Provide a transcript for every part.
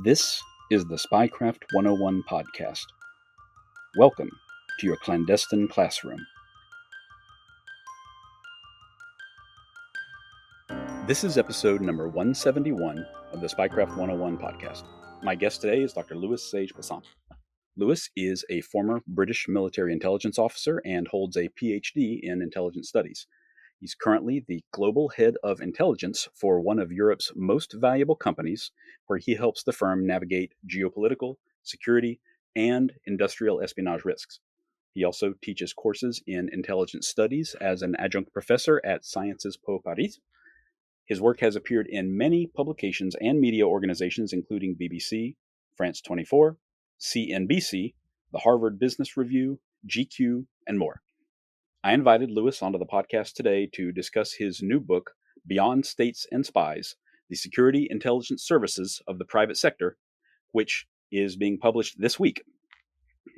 This is the Spycraft 101 podcast. Welcome to your clandestine classroom. This is episode number 171 of the Spycraft 101 podcast. My guest today is Dr. Louis Sage-Passant. Louis is a former British military intelligence officer and holds a PhD in intelligence studies. He's currently the global head of intelligence for one of Europe's most valuable companies, where he helps the firm navigate geopolitical, security, and industrial espionage risks. He also teaches courses in intelligence studies as an adjunct professor at Sciences Po Paris. His work has appeared in many publications and media organizations, including BBC, France 24, CNBC, the Harvard Business Review, GQ, and more. I invited Louis onto the podcast today to discuss his new book, Beyond States and Spies, the Security Intelligence Services of the Private Sector, which is being published this week.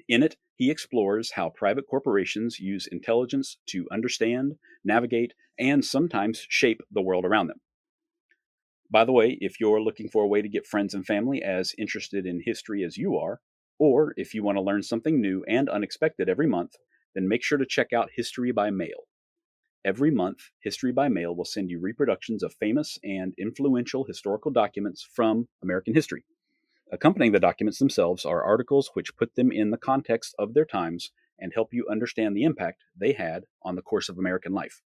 In it, he explores how private corporations use intelligence to understand, navigate, and sometimes shape the world around them. By the way, if you're looking for a way to get friends and family as interested in history as you are, or if you want to learn something new and unexpected every month, then make sure to check out History by Mail. Every month, History by Mail will send you reproductions of famous and influential historical documents from American history. Accompanying the documents themselves are articles which put them in the context of their times and help you understand the impact they had on the course of American life.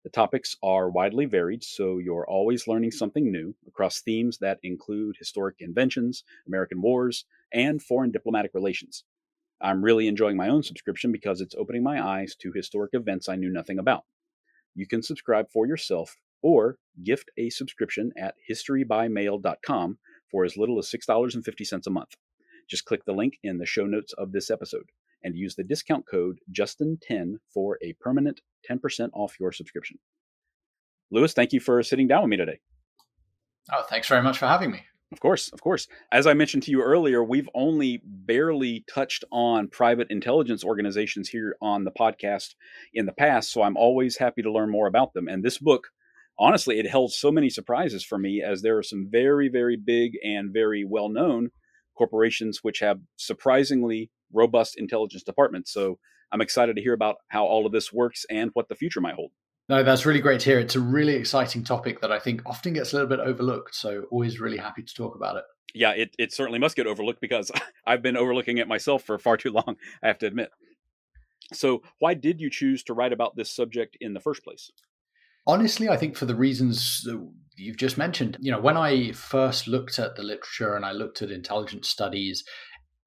The topics are widely varied, so you're always learning something new across themes that include historic inventions, American wars, and foreign diplomatic relations. I'm really enjoying my own subscription because it's opening my eyes to historic events I knew nothing about. You can subscribe for yourself or gift a subscription at historybymail.com for as little as $6.50 a month. Just click the link in the show notes of this episode and use the discount code Justin10 for a permanent 10% off your subscription. Louis, thank you for sitting down with me today. Oh, thanks very much for having me. Of course. As I mentioned to you earlier, we've only barely touched on private intelligence organizations here on the podcast in the past, so I'm always happy to learn more about them. And this book, honestly, it held so many surprises for me, as there are some very, very big and very well-known corporations which have surprisingly robust intelligence departments. So I'm excited to hear about how all of this works and what the future might hold. No, that's really great to hear. It's a really exciting topic that I think often gets a little bit overlooked. So always really happy to talk about it. Yeah, it certainly must get overlooked because I've been overlooking it myself for far too long, I have to admit. So why did you choose to write about this subject in the first place? Honestly, I think for the reasons that you've just mentioned. When I first looked at the literature and I looked at intelligence studies,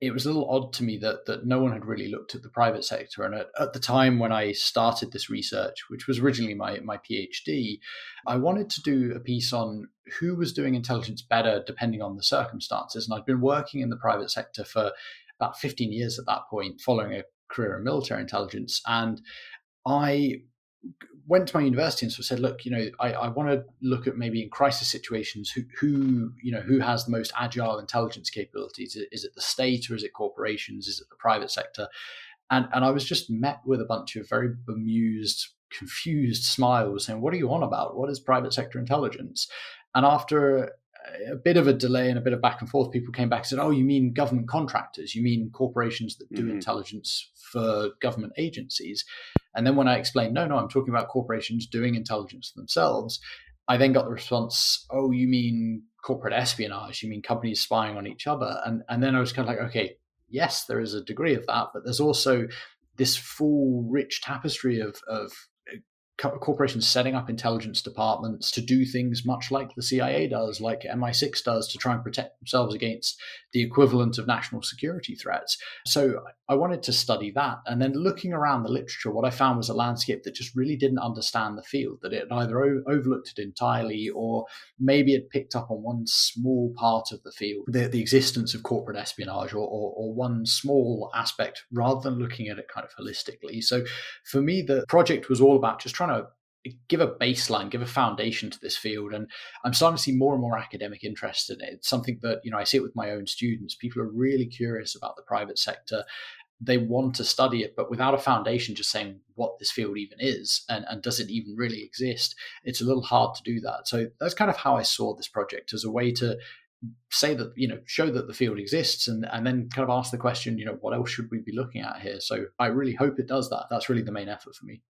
it was a little odd to me that no one had really looked at the private sector. And at the time when I started this research, which was originally my PhD, I wanted to do a piece on who was doing intelligence better depending on the circumstances. And I'd been working in the private sector for about 15 years at that point, following a career in military intelligence. And I went to my university and sort of said, look, I want to look at maybe in crisis situations who has the most agile intelligence capabilities. Is it the state or is it corporations? Is it the private sector? And I was just met with a bunch of very bemused, confused smiles saying, what are you on about? What is private sector intelligence? And after a bit of a delay and a bit of back and forth, people came back and said, oh, you mean government contractors? You mean corporations that do intelligence for government agencies? And then when I explained, no, I'm talking about corporations doing intelligence themselves, I then got the response, oh, you mean corporate espionage? You mean companies spying on each other? And then I was kind of like, okay, yes, there is a degree of that, but there's also this full rich tapestry of corporations setting up intelligence departments to do things much like the CIA does, like MI6 does, to try and protect themselves against the equivalent of national security threats. So I wanted to study that. And then looking around the literature, what I found was a landscape that just really didn't understand the field, that it either overlooked it entirely, or maybe it picked up on one small part of the field, the existence of corporate espionage, or one small aspect, rather than looking at it kind of holistically. So for me, the project was all about just trying to give a baseline, give a foundation to this field. And I'm starting to see more and more academic interest in it. It's something that, I see it with my own students. People are really curious about the private sector. They want to study it, but without a foundation, just saying what this field even is and does it even really exist, it's a little hard to do that. So that's kind of how I saw this project, as a way to say that, show that the field exists, and then kind of ask the question, what else should we be looking at here? So I really hope it does that. That's really the main effort for me.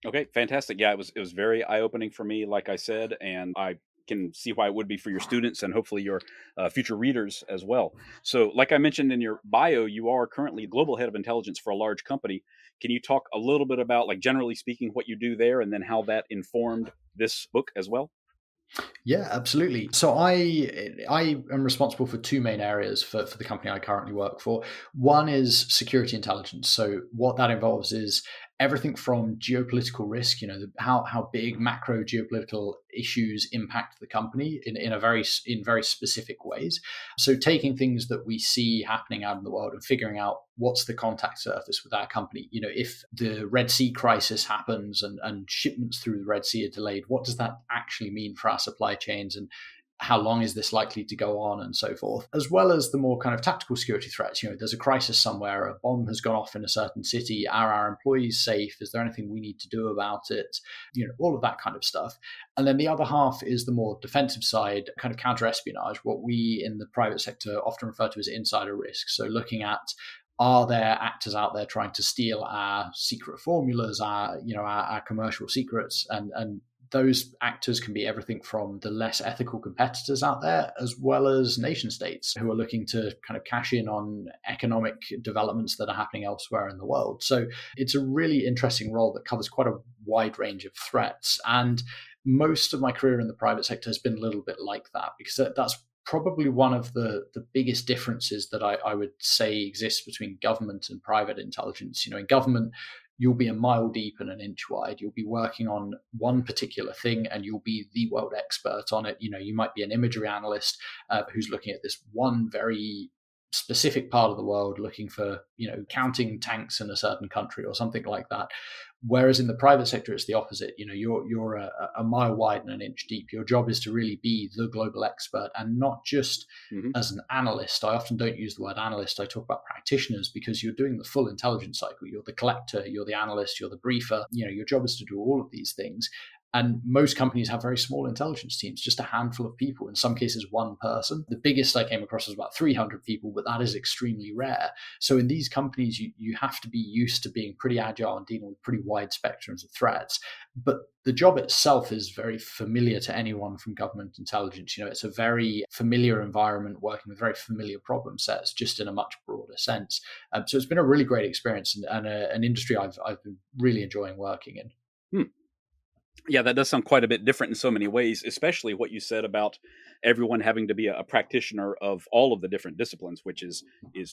Okay, fantastic. Yeah, it was very eye opening for me, like I said, and I can see why it would be for your students and hopefully your future readers as well. So, like I mentioned in your bio, you are currently global head of intelligence for a large company. Can you talk a little bit about, like, generally speaking, what you do there, and then how that informed this book as well? Yeah, absolutely. So I am responsible for two main areas for the company I currently work for. One is security intelligence. So what that involves is everything from geopolitical risk, how big macro geopolitical issues impact the company in very specific ways. So taking things that we see happening out in the world and figuring out what's the contact surface with our company. If the Red Sea crisis happens and shipments through the Red Sea are delayed, what does that actually mean for our supply chains, and how long is this likely to go on, and so forth, as well as the more kind of tactical security threats. There's a crisis somewhere, a bomb has gone off in a certain city. Are our employees safe? Is there anything we need to do about it? All of that kind of stuff. And then the other half is the more defensive side, kind of counter espionage, what we in the private sector often refer to as insider risk. So looking at, are there actors out there trying to steal our secret formulas, our commercial secrets, and those actors can be everything from the less ethical competitors out there, as well as nation states who are looking to kind of cash in on economic developments that are happening elsewhere in the world. So it's a really interesting role that covers quite a wide range of threats. And most of my career in the private sector has been a little bit like that, because that's probably one of the biggest differences that I would say exists between government and private intelligence. In government, you'll be a mile deep and an inch wide. You'll be working on one particular thing and you'll be the world expert on it. You might be an imagery analyst who's looking at this one very specific part of the world, looking for, counting tanks in a certain country or something like that. Whereas in the private sector, it's the opposite. You're a mile wide and an inch deep. Your job is to really be the global expert, and not just as an analyst. I often don't use the word analyst. I talk about practitioners, because you're doing the full intelligence cycle. You're the collector, you're the analyst, you're the briefer. Your job is to do all of these things. And most companies have very small intelligence teams, just a handful of people, in some cases one person. The biggest I came across was about 300 people, but that is extremely rare. So in these companies, you have to be used to being pretty agile and dealing with pretty wide spectrums of threats. But the job itself is very familiar to anyone from government intelligence. It's a very familiar environment, working with very familiar problem sets, just in a much broader sense. So it's been a really great experience, and an industry I've been really enjoying working in. Yeah, that does sound quite a bit different in so many ways, especially what you said about everyone having to be a practitioner of all of the different disciplines, which is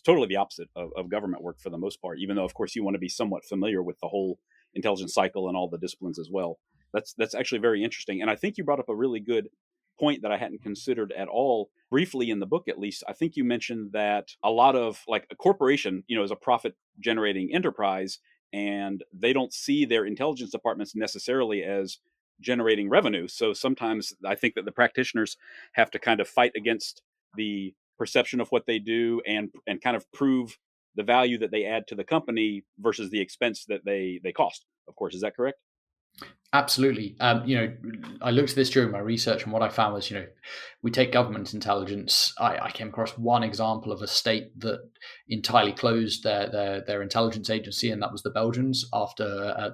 totally the opposite of government work for the most part, even though, of course, you want to be somewhat familiar with the whole intelligence cycle and all the disciplines as well. That's actually very interesting. And I think you brought up a really good point that I hadn't considered at all, briefly in the book at least. I think you mentioned that a lot of, like, a corporation, is a profit generating enterprise, and they don't see their intelligence departments necessarily as generating revenue. So sometimes I think that the practitioners have to kind of fight against the perception of what they do, and kind of prove the value that they add to the company versus the expense that they cost. Of course, is that correct? Absolutely. I looked at this during my research, and what I found was, we take government intelligence. I came across one example of a state that entirely closed their intelligence agency, and that was the Belgians after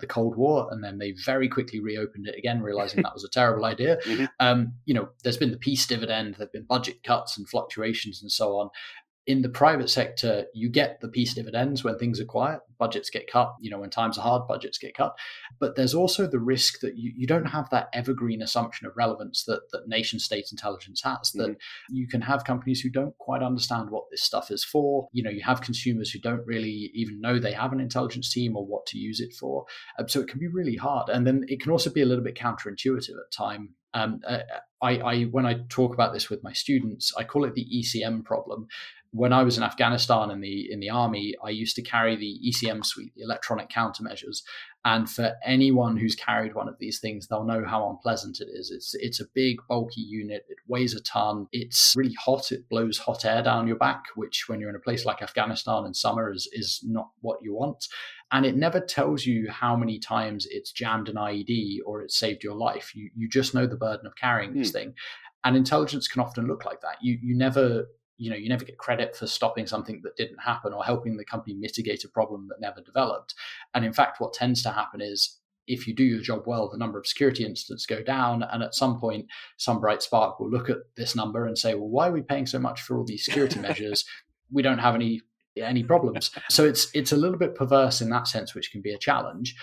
the Cold War. And then they very quickly reopened it again, realizing that was a terrible idea. There's been the peace dividend, there've been budget cuts and fluctuations and so on. In the private sector, you get the peace dividends when things are quiet, budgets get cut. When times are hard, budgets get cut. But there's also the risk that you don't have that evergreen assumption of relevance that nation state intelligence has, that you can have companies who don't quite understand what this stuff is for. You have consumers who don't really even know they have an intelligence team or what to use it for. So it can be really hard. And then it can also be a little bit counterintuitive at time. I when I talk about this with my students, I call it the ECM problem. When I was in Afghanistan in the army, I used to carry the ECM suite, the electronic countermeasures. And for anyone who's carried one of these things, they'll know how unpleasant it is. It's a big, bulky unit. It weighs a ton. It's really hot. It blows hot air down your back, which when you're in a place like Afghanistan in summer is not what you want. And it never tells you how many times it's jammed an IED or it's saved your life. You just know the burden of carrying this thing. And intelligence can often look like that. You never you never get credit for stopping something that didn't happen or helping the company mitigate a problem that never developed. And in fact, what tends to happen is if you do your job well, the number of security incidents go down. And at some point, some bright spark will look at this number and say, well, why are we paying so much for all these security measures? We don't have any problems. So it's a little bit perverse in that sense, which can be a challenge.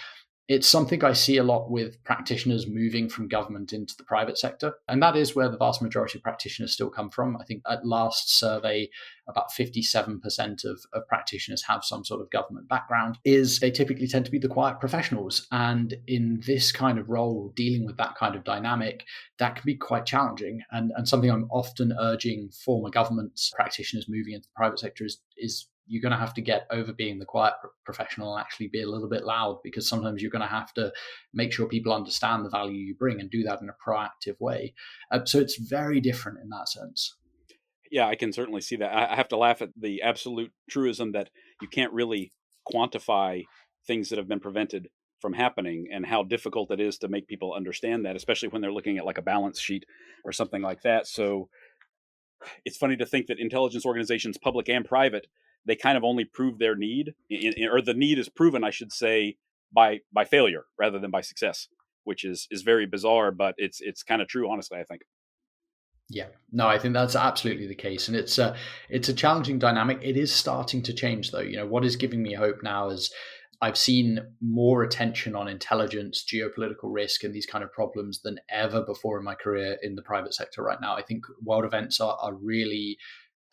It's something I see a lot with practitioners moving from government into the private sector. And that is where the vast majority of practitioners still come from. I think at last survey, about 57% of practitioners have some sort of government background. They typically tend to be the quiet professionals. And in this kind of role, dealing with that kind of dynamic, that can be quite challenging. And something I'm often urging former government practitioners moving into the private sector is you're going to have to get over being the quiet professional and actually be a little bit loud, because sometimes you're going to have to make sure people understand the value you bring and do that in a proactive way. So it's very different in that sense. Yeah, I can certainly see that. I have to laugh at the absolute truism that you can't really quantify things that have been prevented from happening, and how difficult it is to make people understand that, especially when they're looking at like a balance sheet or something like that. So it's funny to think that intelligence organizations, public and private, they kind of only prove their need, or the need is proven, I should say, by failure rather than by success, which is very bizarre, but it's kind of true, honestly, I think. Yeah, no, I think that's absolutely the case, and it's a challenging dynamic. It is starting to change, though. What is giving me hope now is I've seen more attention on intelligence, geopolitical risk, and these kind of problems than ever before in my career in the private sector right now. I think world events are really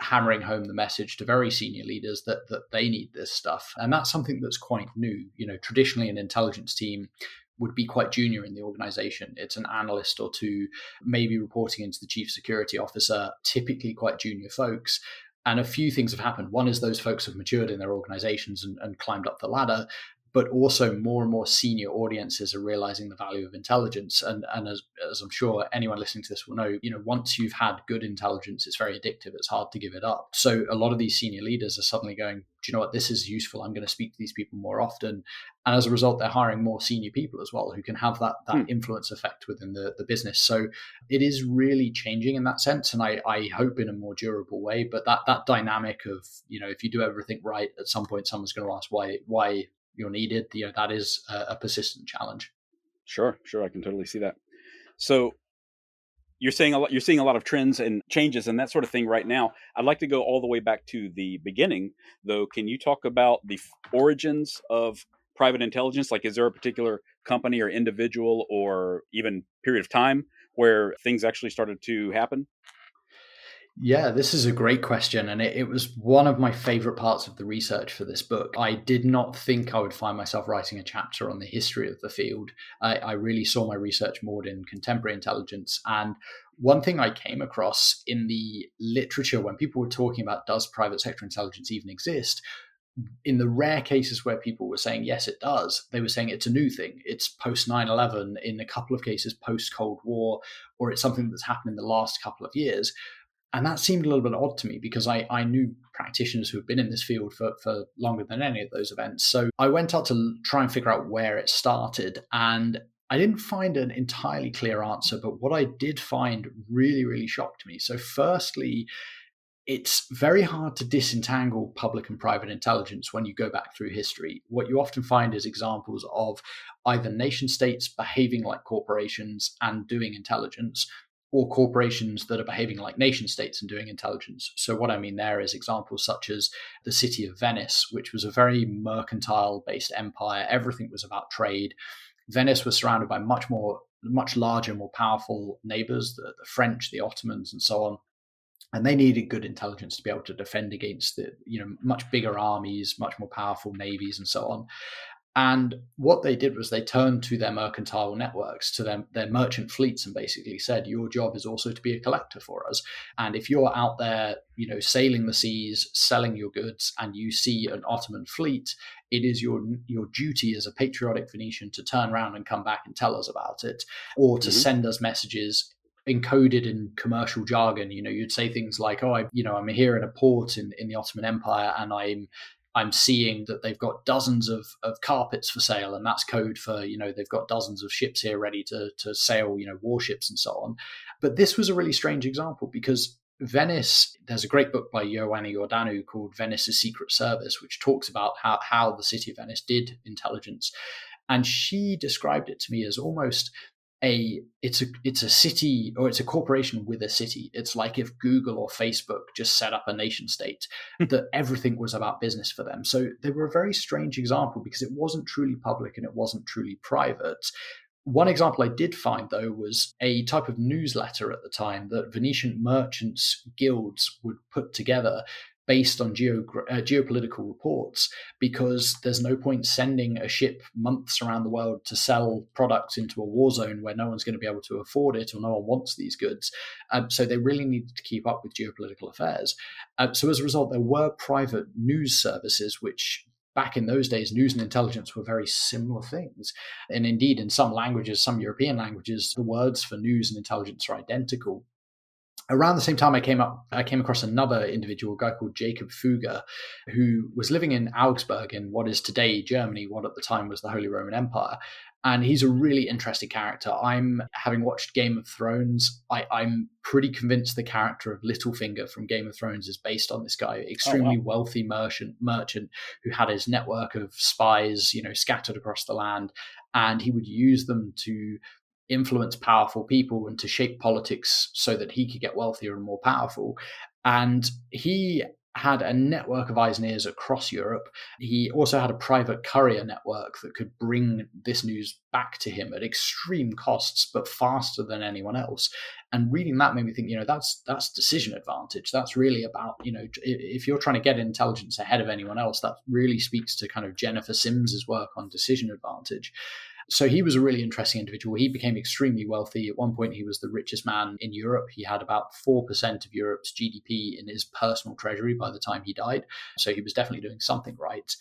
hammering home the message to very senior leaders that they need this stuff. And that's something that's quite new. Traditionally an intelligence team would be quite junior in the organization. It's an analyst or two, maybe reporting into the chief security officer, typically quite junior folks. And a few things have happened. One is those folks have matured in their organizations and climbed up the ladder. But also more and more senior audiences are realizing the value of intelligence. And as I'm sure anyone listening to this will know, once you've had good intelligence, it's very addictive. It's hard to give it up. So a lot of these senior leaders are suddenly going, do you know what, this is useful. I'm going to speak to these people more often. And as a result, they're hiring more senior people as well who can have that influence effect within the business. So it is really changing in that sense. And I hope in a more durable way. But that dynamic of, if you do everything right, at some point, someone's going to ask why you're needed. That is a persistent challenge. Sure, I can totally see that. So you're seeing a lot of trends and changes and that sort of thing right now. I'd like to go all the way back to the beginning, though. Can you talk about the origins of private intelligence? Like, is there a particular company or individual or even period of time where things actually started to happen? Yeah, this is a great question. And it was one of my favorite parts of the research for this book. I did not think I would find myself writing a chapter on the history of the field. I really saw my research moored in contemporary intelligence. And one thing I came across in the literature when people were talking about, does private sector intelligence even exist? In the rare cases where people were saying, yes, it does, they were saying it's a new thing. It's post 9/11, in a couple of cases post Cold War, or it's something that's happened in the last couple of years. And that seemed a little bit odd to me because I knew practitioners who have been in this field for longer than any of those events. So I went out to try and figure out where it started. And I didn't find an entirely clear answer, but what I did find really, really shocked me. So firstly, it's very hard to disentangle public and private intelligence when you go back through history. What you often find is examples of either nation states behaving like corporations and doing intelligence, or corporations that are behaving like nation states and doing intelligence. So what I mean there is examples such as the city of Venice, which was a very mercantile-based empire. Everything was about trade. Venice was surrounded by much larger, more powerful neighbors, the French, the Ottomans, and so on. And they needed good intelligence to be able to defend against the much bigger armies, much more powerful navies, and so on. And what they did was they turned to their mercantile networks, to their merchant fleets, and basically said, your job is also to be a collector for us. And if you're out there, sailing the seas, selling your goods, and you see an Ottoman fleet, it is your duty as a patriotic Venetian to turn around and come back and tell us about it, or to send us messages encoded in commercial jargon. You'd say things like, I'm here in a port in the Ottoman Empire, and I'm seeing that they've got dozens of carpets for sale, and that's code for, they've got dozens of ships here ready to sail, warships and so on. But this was a really strange example because Venice, there's a great book by Ioana Iordanu called Venice's Secret Service, which talks about how the city of Venice did intelligence. And she described it to me as almost it's a city, or it's a corporation with a city. It's like if Google or Facebook just set up a nation state, that everything was about business for them. So they were a very strange example because it wasn't truly public and it wasn't truly private. One example I did find, though, was a type of newsletter at the time that Venetian merchants' guilds would put together based on geopolitical reports, because there's no point sending a ship months around the world to sell products into a war zone where no one's going to be able to afford it or no one wants these goods. So they really needed to keep up with geopolitical affairs. So as a result, there were private news services which, back in those days, news and intelligence were very similar things. And indeed, in some languages, some European languages, the words for news and intelligence are identical. Around the same time, I came across another individual, a guy called Jacob Fugger, who was living in Augsburg in what is today Germany, what at the time was the Holy Roman Empire. And he's a really interesting character. Having watched Game of Thrones, I'm pretty convinced the character of Littlefinger from Game of Thrones is based on this guy, extremely wealthy merchant who had his network of spies, scattered across the land, and he would use them to influence powerful people and to shape politics so that he could get wealthier and more powerful. And he had a network of eyes and ears across Europe. He also had a private courier network that could bring this news back to him at extreme costs, but faster than anyone else. And reading that made me think, that's decision advantage. That's really about, if you're trying to get intelligence ahead of anyone else, that really speaks to kind of Jennifer Sims's work on decision advantage. So he was a really interesting individual. He became extremely wealthy. At one point, he was the richest man in Europe. He had about 4% of Europe's GDP in his personal treasury by the time he died. So he was definitely doing something right.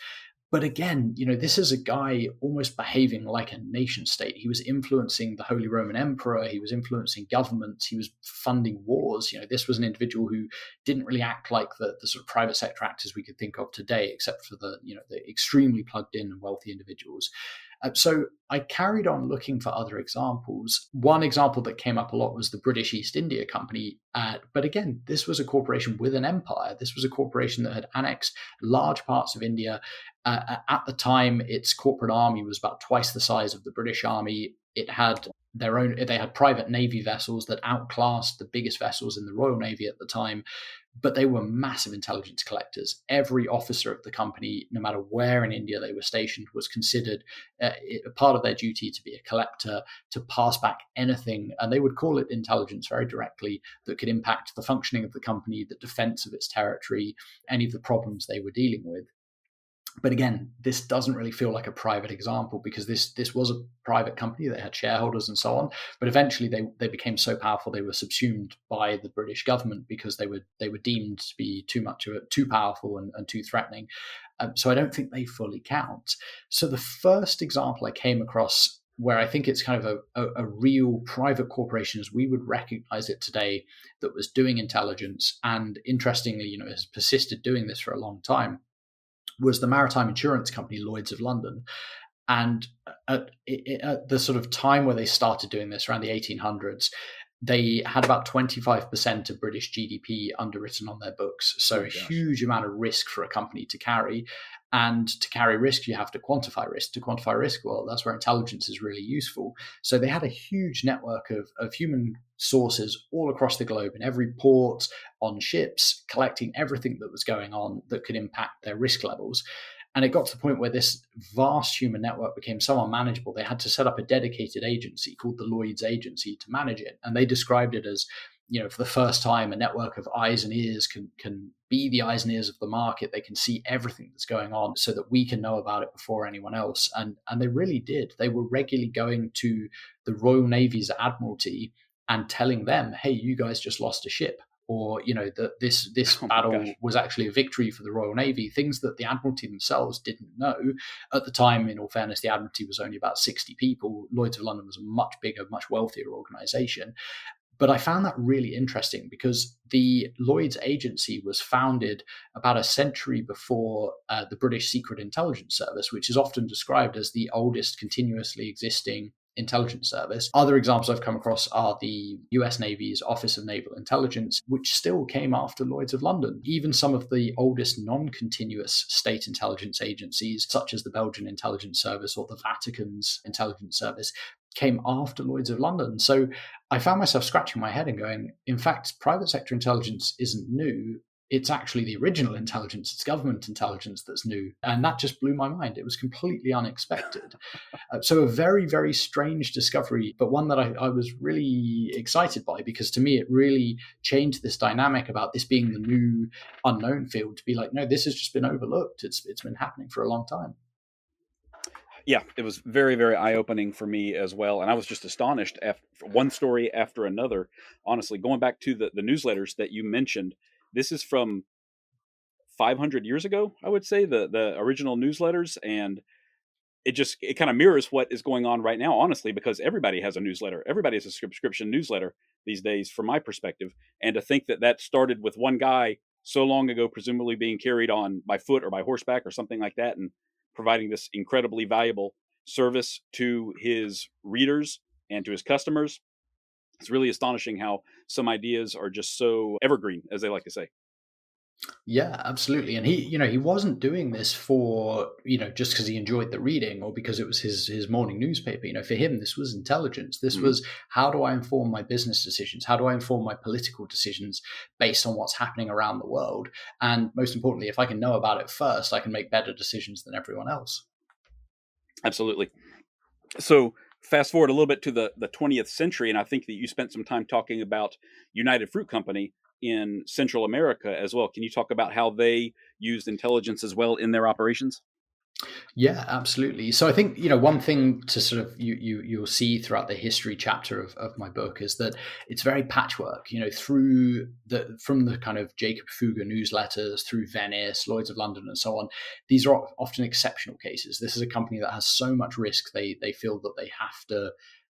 But again, this is a guy almost behaving like a nation state. He was influencing the Holy Roman Emperor. He was influencing governments. He was funding wars. This was an individual who didn't really act like the sort of private sector actors we could think of today, except for the extremely plugged in and wealthy individuals. So I carried on looking for other examples. One example that came up a lot was the British East India Company. But again, this was a corporation with an empire. This was a corporation that had annexed large parts of India. At the time, its corporate army was about twice the size of the British army. It had they had private navy vessels that outclassed the biggest vessels in the Royal Navy at the time, but they were massive intelligence collectors. Every officer of the company, no matter where in India they were stationed, was considered a part of their duty to be a collector, to pass back anything, and they would call it intelligence very directly, that could impact the functioning of the company, the defense of its territory, any of the problems they were dealing with. But again, this doesn't really feel like a private example, because this was a private company. They had shareholders and so on. But eventually they became so powerful they were subsumed by the British government because they were deemed to be too powerful and too threatening. So I don't think they fully count. So the first example I came across where I think it's kind of a real private corporation as we would recognize it today, that was doing intelligence, and interestingly, has persisted doing this for a long time, was the maritime insurance company Lloyd's of London. And at the sort of time where they started doing this, around the 1800s, they had about 25% of British GDP underwritten on their books. So a huge amount of risk for a company to carry. And to carry risk, you have to quantify risk. To quantify risk, well, that's where intelligence is really useful. So they had a huge network of human sources all across the globe, in every port, on ships, collecting everything that was going on that could impact their risk levels. And it got to the point where this vast human network became so unmanageable, they had to set up a dedicated agency called the Lloyd's Agency to manage it. And they described it as, for the first time, a network of eyes and ears can be the eyes and ears of the market. They can see everything that's going on so that we can know about it before anyone else. And they really did. They were regularly going to the Royal Navy's Admiralty and telling them, hey, you guys just lost a ship. Or, that this battle was actually a victory for the Royal Navy, things that the Admiralty themselves didn't know. At the time, in all fairness, the Admiralty was only about 60 people. Lloyd's of London was a much bigger, much wealthier organization. But I found that really interesting because the Lloyd's Agency was founded about a century before the British Secret Intelligence Service, which is often described as the oldest continuously existing intelligence service. Other examples I've come across are the US Navy's Office of Naval Intelligence, which still came after Lloyd's of London. Even some of the oldest non-continuous state intelligence agencies, such as the Belgian Intelligence Service or the Vatican's Intelligence Service, came after Lloyd's of London. So I found myself scratching my head and going, in fact, private sector intelligence isn't new. It's actually the original intelligence, it's government intelligence that's new. And that just blew my mind. It was completely unexpected. So a very, very strange discovery, but one that I was really excited by, because to me, it really changed this dynamic about this being the new unknown field to be like, no, this has just been overlooked. It's been happening for a long time. Yeah, it was very, very eye-opening for me as well. And I was just astonished after one story after another. Honestly, going back to the newsletters that you mentioned, this is from 500 years ago, I would say, the original newsletters. And it kind of mirrors what is going on right now, honestly, because everybody has a newsletter. Everybody has a subscription newsletter these days, from my perspective. And to think that started with one guy so long ago, presumably being carried on by foot or by horseback or something like that, and providing this incredibly valuable service to his readers and to his customers. It's really astonishing how some ideas are just so evergreen, as they like to say. Yeah, absolutely. And he wasn't doing this for, just because he enjoyed the reading or because it was his morning newspaper. For him, this was intelligence. This was, how do I inform my business decisions? How do I inform my political decisions based on what's happening around the world? And most importantly, if I can know about it first, I can make better decisions than everyone else. Absolutely. So fast forward a little bit to the 20th century, and I think that you spent some time talking about United Fruit Company in Central America as well. Can you talk about how they used intelligence as well in their operations? Yeah, absolutely. So I think, one thing to sort of you'll see throughout the history chapter of my book is that it's very patchwork, from the kind of Jacob Fugger newsletters through Venice, Lloyd's of London, and so on. These are often exceptional cases. This is a company that has so much risk, they feel that they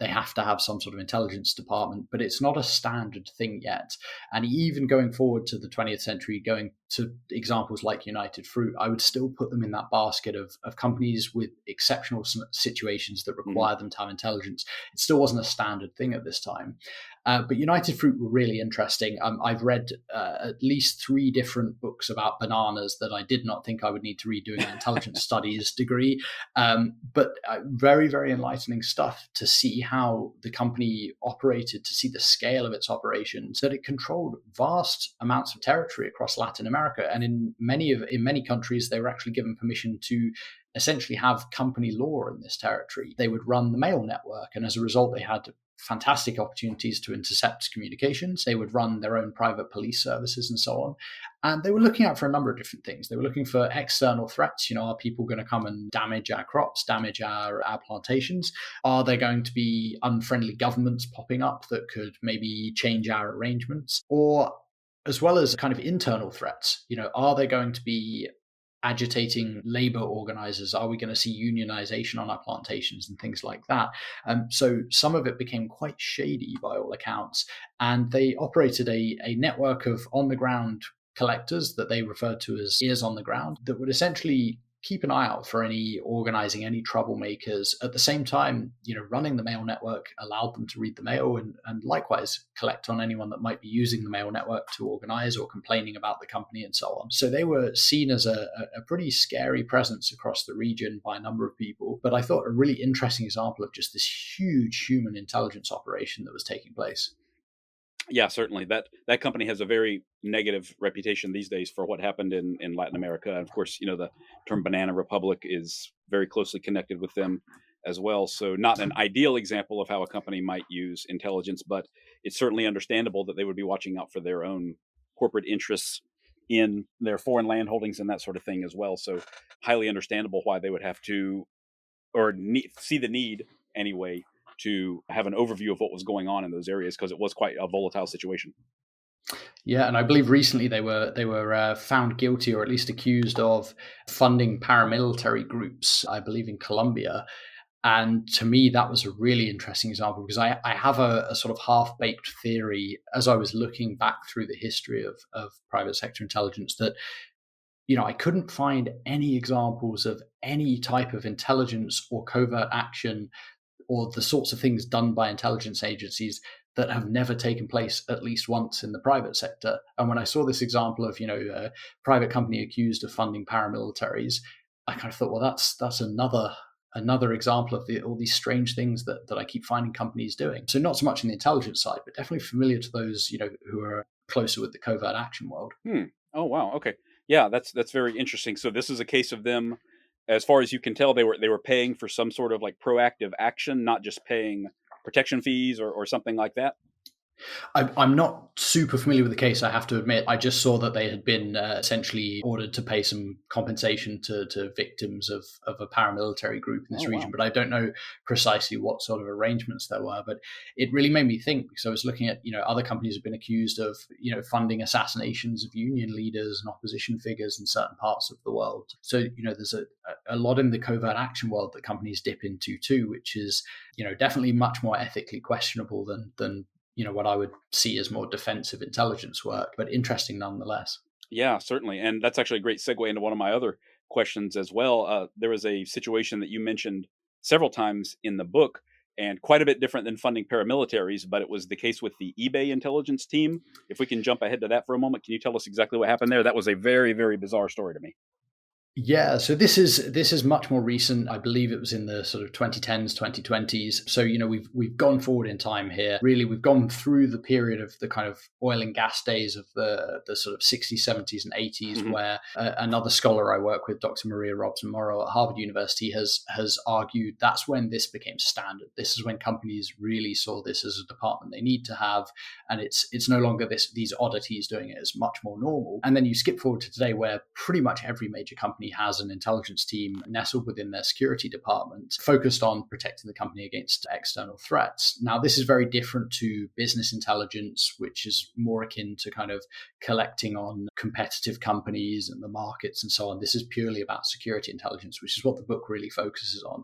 have to have some sort of intelligence department, but it's not a standard thing yet. And even going forward to the 20th century, going to examples like United Fruit, I would still put them in that basket of companies with exceptional situations that require them to have intelligence. It still wasn't a standard thing at this time. But United Fruit were really interesting. I've read at least 3 different books about bananas that I did not think I would need to read doing an intelligence studies degree. But very, very enlightening stuff to see how the company operated, to see the scale of its operations, that it controlled vast amounts of territory across Latin America. And in many countries, they were actually given permission to essentially have company law in this territory. They would run the mail network, and as a result, they had fantastic opportunities to intercept communications. They would run their own private police services and so on. And they were looking out for a number of different things. They were looking for external threats. Are people going to come and damage our crops, damage our plantations? Are there going to be unfriendly governments popping up that could maybe change our arrangements? Or as well as kind of internal threats, are there going to be agitating labor organizers? Are we going to see unionization on our plantations and things like that? So some of it became quite shady by all accounts. And they operated a network of on-the-ground collectors that they referred to as ears on the ground that would essentially keep an eye out for any organizing, any troublemakers. At the same time, running the mail network allowed them to read the mail and likewise collect on anyone that might be using the mail network to organize or complaining about the company and so on. So they were seen as a pretty scary presence across the region by a number of people. But I thought a really interesting example of just this huge human intelligence operation that was taking place. Yeah, certainly. That company has a very negative reputation these days for what happened in Latin America. And of course, the term Banana Republic is very closely connected with them as well. So not an ideal example of how a company might use intelligence, but it's certainly understandable that they would be watching out for their own corporate interests in their foreign land holdings and that sort of thing as well. So highly understandable why they would have to, or see the need anyway, to have an overview of what was going on in those areas, because it was quite a volatile situation. Yeah, and I believe recently they were found guilty, or at least accused of funding paramilitary groups, I believe in Colombia. And to me, that was a really interesting example, because I have a sort of half-baked theory as I was looking back through the history of private sector intelligence that, I couldn't find any examples of any type of intelligence or covert action or the sorts of things done by intelligence agencies that have never taken place at least once in the private sector. And when I saw this example of, a private company accused of funding paramilitaries, I kind of thought, well, that's another example of all these strange things that I keep finding companies doing. So not so much in the intelligence side, but definitely familiar to those, who are closer with the covert action world. Oh, wow. Okay. Yeah, that's very interesting. So this is a case of them, as far as you can tell, they were paying for some sort of like proactive action, not just paying protection fees or something like that. I'm not super familiar with the case, I have to admit. I just saw that they had been essentially ordered to pay some compensation to victims of a paramilitary group in this region, but I don't know precisely what sort of arrangements there were. But it really made me think, because I was looking at, other companies have been accused of, funding assassinations of union leaders and opposition figures in certain parts of the world. So, there's a lot in the covert action world that companies dip into too, which is, definitely much more ethically questionable than what I would see as more defensive intelligence work, but interesting nonetheless. Yeah, certainly. And that's actually a great segue into one of my other questions as well. There was a situation that you mentioned several times in the book, and quite a bit different than funding paramilitaries, but it was the case with the eBay intelligence team. If we can jump ahead to that for a moment, can you tell us exactly what happened there? That was a very, very bizarre story to me. Yeah, so this is much more recent. I believe it was in the sort of 2010s, 2020s. So we've gone forward in time here. Really, we've gone through the period of the kind of oil and gas days of the sort of 60s, 70s, and 80s, where another scholar I work with, Dr. Maria Robson Morrow at Harvard University, has argued that's when this became standard. This is when companies really saw this as a department they need to have, and it's no longer these oddities doing it. It's much more normal. And then you skip forward to today, where pretty much every major company has an intelligence team nestled within their security department, focused on protecting the company against external threats. Now, this is very different to business intelligence, which is more akin to kind of collecting on competitive companies and the markets and so on. This is purely about security intelligence, which is what the book really focuses on.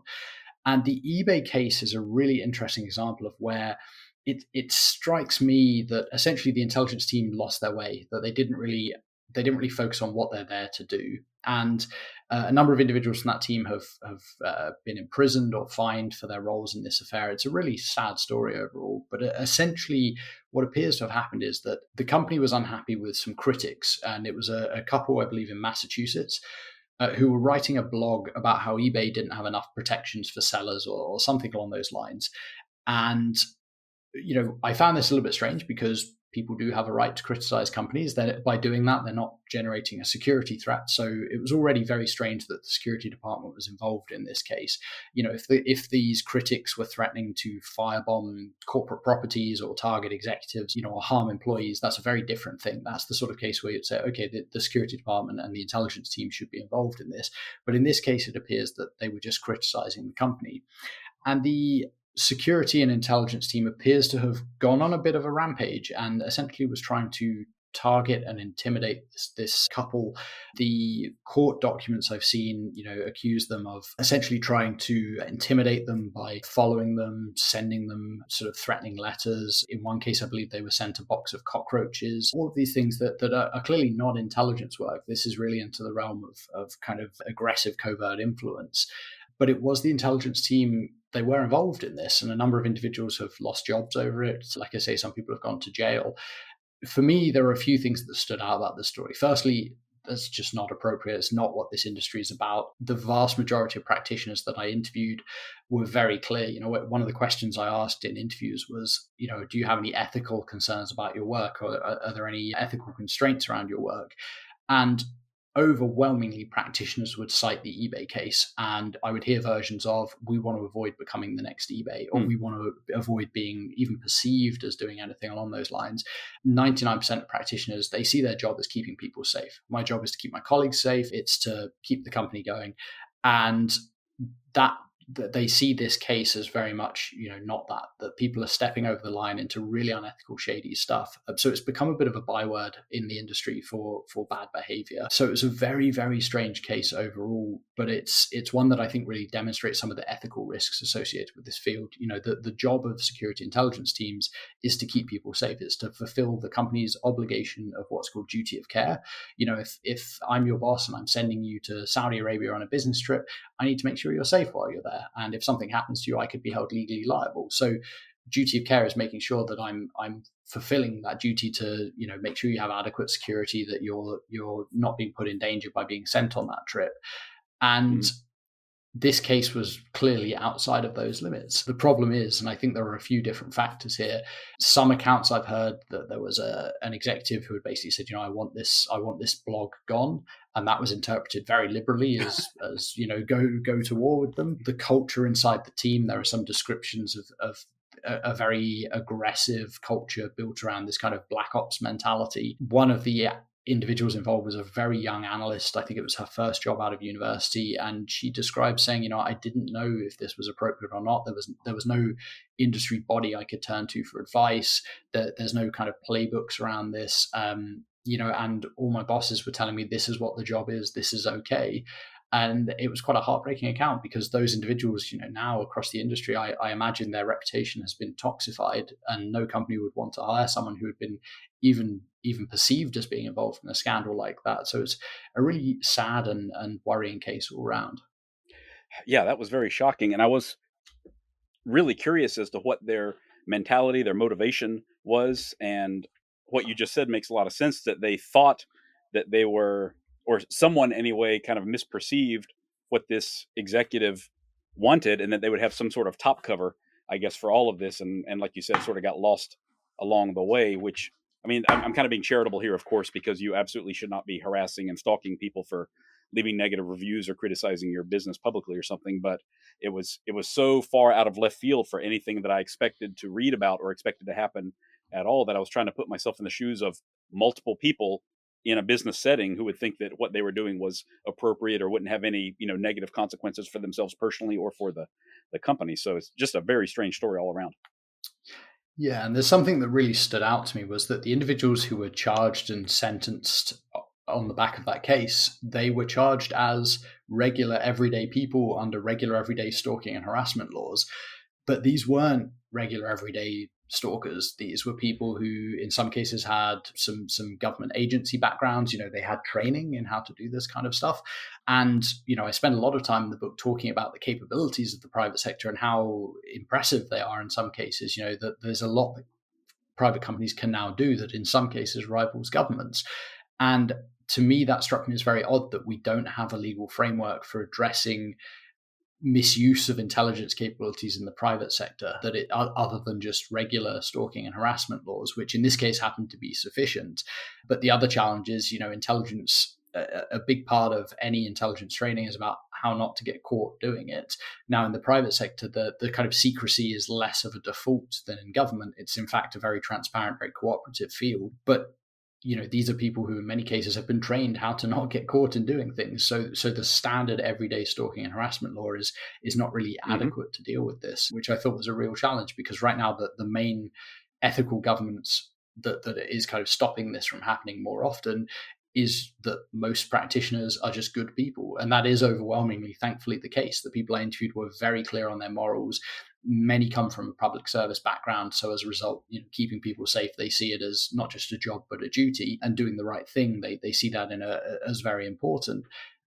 And the eBay case is a really interesting example of where it strikes me that essentially the intelligence team lost their way, that they didn't really focus on what they're there to do. And a number of individuals from that team have been imprisoned or fined for their roles in this affair. It's a really sad story overall. But essentially, what appears to have happened is that the company was unhappy with some critics, and it was a couple, I believe, in Massachusetts, who were writing a blog about how eBay didn't have enough protections for sellers or something along those lines. And I found this a little bit strange, because people do have a right to criticize companies. That by doing that, they're not generating a security threat. So it was already very strange that the security department was involved in this case. If these critics were threatening to firebomb corporate properties or target executives, or harm employees, that's a very different thing. That's the sort of case where you'd say, okay, the security department and the intelligence team should be involved in this. But in this case, it appears that they were just criticizing the company. And the security and intelligence team appears to have gone on a bit of a rampage and essentially was trying to target and intimidate this couple. The court documents I've seen, accuse them of essentially trying to intimidate them by following them, sending them sort of threatening letters. In one case, I believe they were sent a box of cockroaches. All of these things that are clearly not intelligence work. This is really into the realm of kind of aggressive covert influence. But it was the intelligence team. They were involved in this, and a number of individuals have lost jobs over it. Like I say, some people have gone to jail. For me, there are a few things that stood out about this story. Firstly, that's just not appropriate. It's not what this industry is about. The vast majority of practitioners that I interviewed were very clear. One of the questions I asked in interviews was, do you have any ethical concerns about your work, or are there any ethical constraints around your work? And overwhelmingly, practitioners would cite the eBay case, and I would hear versions of, we want to avoid becoming the next eBay, or we want to avoid being even perceived as doing anything along those lines. 99% of practitioners, they see their job as keeping people safe. My job is to keep my colleagues safe. It's to keep the company going. And that they see this case as very much, not that people are stepping over the line into really unethical, shady stuff. So it's become a bit of a byword in the industry for bad behavior. So it's a very, very strange case overall, but it's one that I think really demonstrates some of the ethical risks associated with this field. The job of security intelligence teams is to keep people safe. It's to fulfill the company's obligation of what's called duty of care. If I'm your boss and I'm sending you to Saudi Arabia on a business trip, I need to make sure you're safe while you're there. somewhere, and if something happens to you, I could be held legally liable. So duty of care is making sure that I'm fulfilling that duty to, make sure you have adequate security, that you're not being put in danger by being sent on that trip. And this case was clearly outside of those limits. The problem is, and I think there are a few different factors here. Some accounts I've heard that there was an executive who had basically said, I want this blog gone, and that was interpreted very liberally as go to war with them. The culture inside the team, there are some descriptions of a very aggressive culture built around this kind of black ops mentality. One of the individuals involved was a very young analyst. I think it was her first job out of university, and she described saying, I didn't know if this was appropriate or not. There was no industry body I could turn to for advice. There's no kind of playbooks around this, and all my bosses were telling me this is what the job is, this is okay. And it was quite a heartbreaking account, because those individuals, now across the industry, I imagine their reputation has been toxified, and no company would want to hire someone who had been even perceived as being involved in a scandal like that. So it's a really sad and worrying case all around. Yeah, that was very shocking. And I was really curious as to what their mentality, their motivation was. And what you just said makes a lot of sense, that they thought that they were, or someone anyway, kind of misperceived what this executive wanted, and that they would have some sort of top cover, I guess, for all of this. And like you said, sort of got lost along the way, which, I mean, I'm kind of being charitable here, of course, because you absolutely should not be harassing and stalking people for leaving negative reviews or criticizing your business publicly or something. But it was so far out of left field for anything that I expected to read about or expected to happen at all, that I was trying to put myself in the shoes of multiple people in a business setting who would think that what they were doing was appropriate or wouldn't have any, negative consequences for themselves personally or for the company. So it's just a very strange story all around. Yeah, and there's something that really stood out to me, was that the individuals who were charged and sentenced on the back of that case, they were charged as regular everyday people under regular everyday stalking and harassment laws. But these weren't regular everyday stalkers. These were people who, in some cases, had some government agency backgrounds. They had training in how to do this kind of stuff. And, I spend a lot of time in the book talking about the capabilities of the private sector and how impressive they are in some cases. That there's a lot that private companies can now do that in some cases rivals governments. And to me, that struck me as very odd that we don't have a legal framework for addressing misuse of intelligence capabilities in the private sector, that it, other than just regular stalking and harassment laws, which in this case happen to be sufficient. But the other challenge is, intelligence, a big part of any intelligence training is about how not to get caught doing it. Now, in the private sector, the kind of secrecy is less of a default than in government. It's in fact a very transparent, very cooperative field. But these are people who in many cases have been trained how to not get caught in doing things. So the standard everyday stalking and harassment law is not really adequate to deal with this, which I thought was a real challenge, because right now the main ethical governance that is kind of stopping this from happening more often is that most practitioners are just good people. And that is overwhelmingly, thankfully, the case. The people I interviewed were very clear on their morals. Many come from a public service background. So as a result, keeping people safe, they see it as not just a job, but a duty, and doing the right thing. They see that as very important,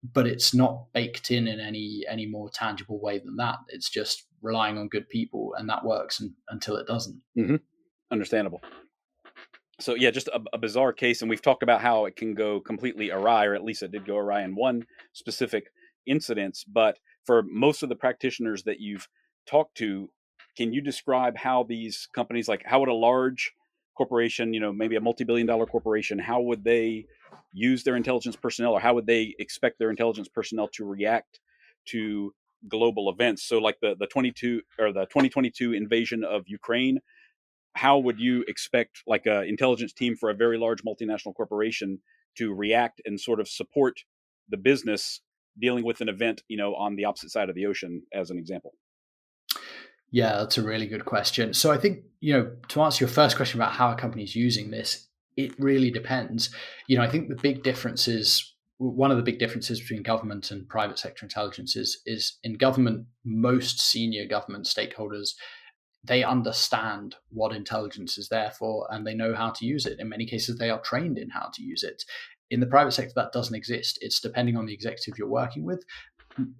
but it's not baked in any more tangible way than that. It's just relying on good people, and that works until it doesn't. Mm-hmm. Understandable. So yeah, just a bizarre case. And we've talked about how it can go completely awry, or at least it did go awry in one specific incident. But for most of the practitioners that you've talked to, can you describe how these companies, like how would a large corporation, maybe a multi-billion-dollar corporation, how would they use their intelligence personnel, or how would they expect their intelligence personnel to react to global events? So like the 2022 invasion of Ukraine, how would you expect like an intelligence team for a very large multinational corporation to react and sort of support the business dealing with an event, on the opposite side of the ocean, as an example? Yeah, that's a really good question. So I think, to answer your first question about how a company is using this, it really depends. I think one of the big differences between government and private sector intelligence is in government, most senior government stakeholders, they understand what intelligence is there for, and they know how to use it. In many cases, they are trained in how to use it. In the private sector, that doesn't exist. It's depending on the executive you're working with.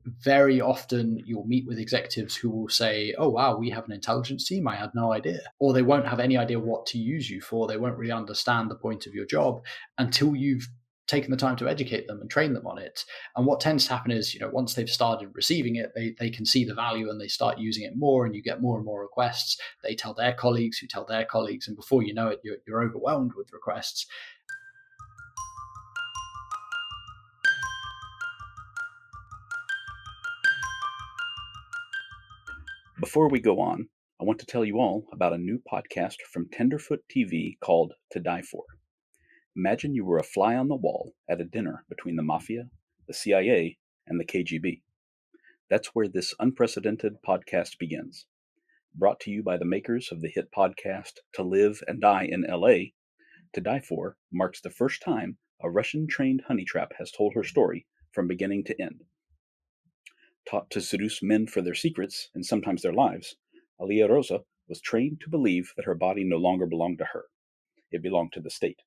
Very often you'll meet with executives who will say, oh, wow, we have an intelligence team. I had no idea. Or they won't have any idea what to use you for. They won't really understand the point of your job until you've taken the time to educate them and train them on it. And what tends to happen is, once they've started receiving it, they can see the value and they start using it more, and you get more and more requests. They tell their colleagues who tell their colleagues, and before you know it, you're overwhelmed with requests. Before we go on, I want to tell you all about a new podcast from Tenderfoot TV called To Die For. Imagine you were a fly on the wall at a dinner between the Mafia, the CIA, and the KGB. That's where this unprecedented podcast begins. Brought to you by the makers of the hit podcast To Live and Die in LA, To Die For marks the first time a Russian-trained honey trap has told her story from beginning to end. Taught to seduce men for their secrets and sometimes their lives, Alia Rosa was trained to believe that her body no longer belonged to her. It belonged to the state.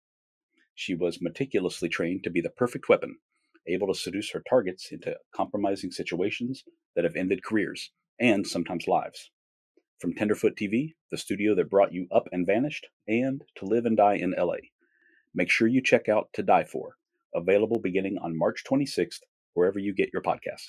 She was meticulously trained to be the perfect weapon, able to seduce her targets into compromising situations that have ended careers and sometimes lives. From Tenderfoot TV, the studio that brought you Up and Vanished, and To Live and Die in LA. Make sure you check out To Die For, available beginning on March 26th, wherever you get your podcasts.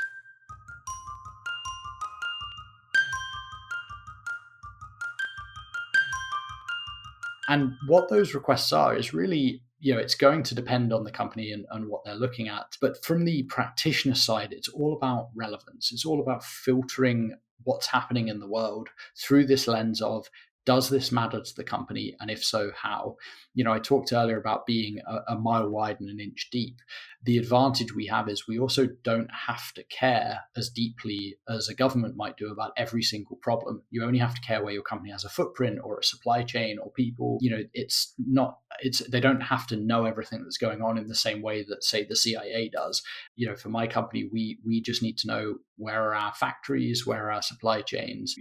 And what those requests are is really, it's going to depend on the company and what they're looking at. But from the practitioner side, it's all about relevance. It's all about filtering what's happening in the world through this lens of, does this matter to the company? And if so, how? I talked earlier about being a mile wide and an inch deep. The advantage we have is we also don't have to care as deeply as a government might do about every single problem. You only have to care where your company has a footprint or a supply chain or people. They don't have to know everything that's going on in the same way that, say, the CIA does. For my company, we just need to know where are our factories, where are our supply chains,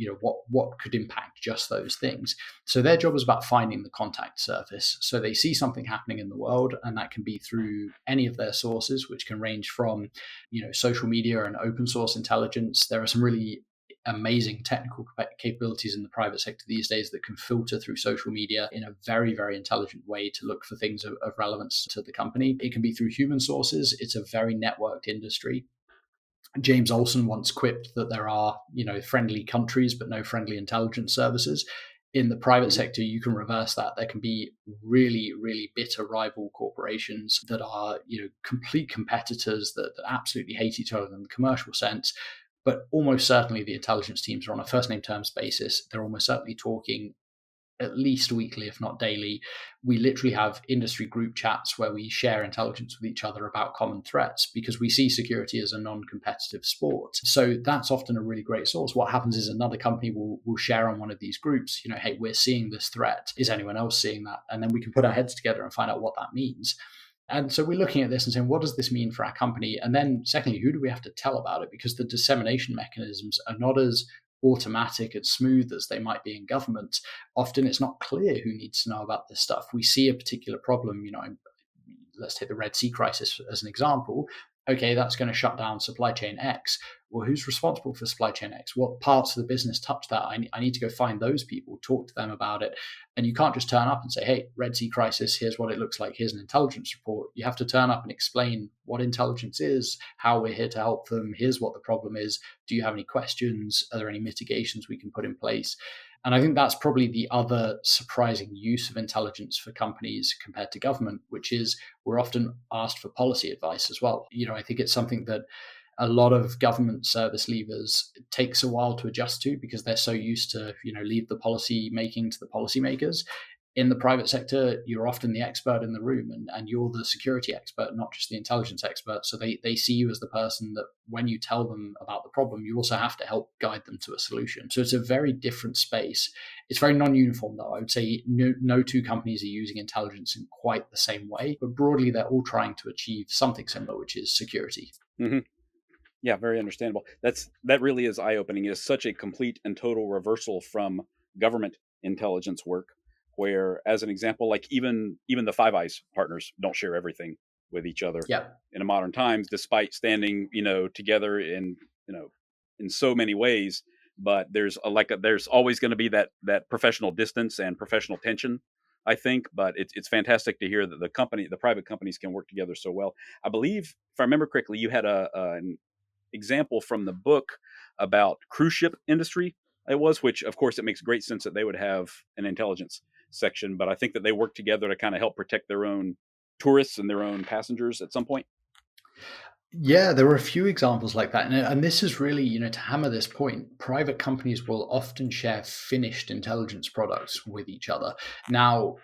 what could impact just those things. So their job is about finding the contact surface. So they see something happening in the world, and that can be through any of their sources, which can range from, social media and open source intelligence. There are some really amazing technical capabilities in the private sector these days that can filter through social media in a very, very intelligent way to look for things of relevance to the company. It can be through human sources. It's a very networked industry. James Olsen once quipped that there are, friendly countries, but no friendly intelligence services. In the private sector, you can reverse that. There can be really, really bitter rival corporations that are, complete competitors that absolutely hate each other in the commercial sense. But almost certainly the intelligence teams are on a first name terms basis. They're almost certainly talking at least weekly, if not daily. We literally have industry group chats where we share intelligence with each other about common threats, because we see security as a non-competitive sport. So that's often a really great source. What happens is another company will share on one of these groups, hey, we're seeing this threat. Is anyone else seeing that? And then we can put our heads together and find out what that means. And so we're looking at this and saying, what does this mean for our company? And then secondly, who do we have to tell about it? Because the dissemination mechanisms are not as automatic and smooth as they might be in government. Often it's not clear who needs to know about this stuff. We see a particular problem, let's take the Red Sea crisis as an example. Okay, that's going to shut down supply chain X. Well, who's responsible for supply chain X? What parts of the business touch that? I need to go find those people, talk to them about it. And you can't just turn up and say, hey, Red Sea crisis, here's what it looks like. Here's an intelligence report. You have to turn up and explain what intelligence is, how we're here to help them. Here's what the problem is. Do you have any questions? Are there any mitigations we can put in place? And I think that's probably the other surprising use of intelligence for companies compared to government, which is we're often asked for policy advice as well. I think it's something that a lot of government service leavers, it takes a while to adjust to because they're so used to, leave the policy making to the policymakers. In the private sector, you're often the expert in the room and you're the security expert, not just the intelligence expert. So they see you as the person that when you tell them about the problem, you also have to help guide them to a solution. So it's a very different space. It's very non-uniform, though. I would say no two companies are using intelligence in quite the same way, but broadly, they're all trying to achieve something similar, which is security. Mm-hmm. Yeah, very understandable. That really is eye-opening. It is such a complete and total reversal from government intelligence work, where, as an example, like even the Five Eyes partners don't share everything with each other Yeah. in modern times, despite standing, together in so many ways. But there's always going to be that professional distance and professional tension, I think. But it's fantastic to hear that the private companies can work together so well. I believe, if I remember correctly, you had an example from the book about cruise ship industry. It was, which of course it makes great sense that they would have an intelligence section, but I think that they work together to kind of help protect their own tourists and their own passengers at some point. Yeah, there were a few examples like that. And this is really, to hammer this point, private companies will often share finished intelligence products with each other. Now,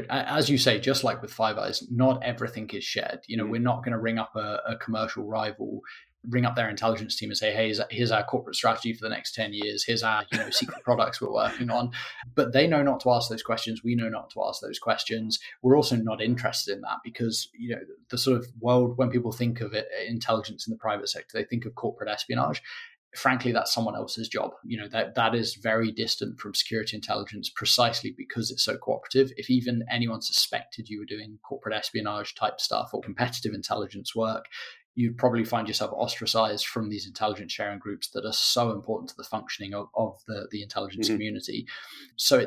as you say, just like with Five Eyes, not everything is shared. We're not going to ring up a commercial rival, ring up their intelligence team and say, hey, here's our corporate strategy for the next 10 years. Here's our, secret products we're working on. But they know not to ask those questions. We know not to ask those questions. We're also not interested in that because, the sort of world, when people think of it, intelligence in the private sector, they think of corporate espionage. Frankly, that's someone else's job. That is very distant from security intelligence precisely because it's so cooperative. If even anyone suspected you were doing corporate espionage type stuff or competitive intelligence work, you'd probably find yourself ostracized from these intelligence sharing groups that are so important to the functioning of the intelligence community. So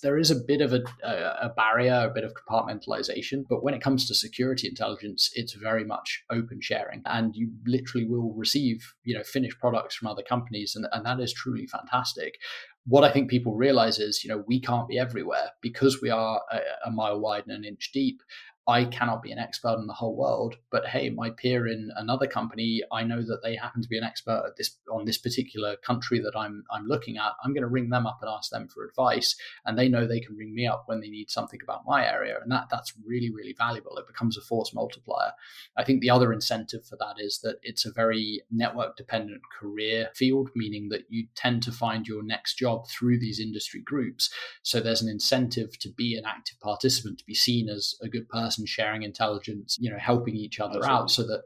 there is a bit of a barrier, a bit of compartmentalization, but when it comes to security intelligence, it's very much open sharing, and you literally will receive finished products from other companies, and that is truly fantastic. What I think people realize is, we can't be everywhere because we are a mile wide and an inch deep. I cannot be an expert in the whole world, but hey, my peer in another company, I know that they happen to be an expert at on this particular country that I'm looking at. I'm going to ring them up and ask them for advice, and they know they can ring me up when they need something about my area, and that's really, really valuable. It becomes a force multiplier. I think the other incentive for that is that it's a very network dependent career field, meaning that you tend to find your next job through these industry groups. So there's an incentive to be an active participant, to be seen as a good person sharing intelligence, helping each other out, so that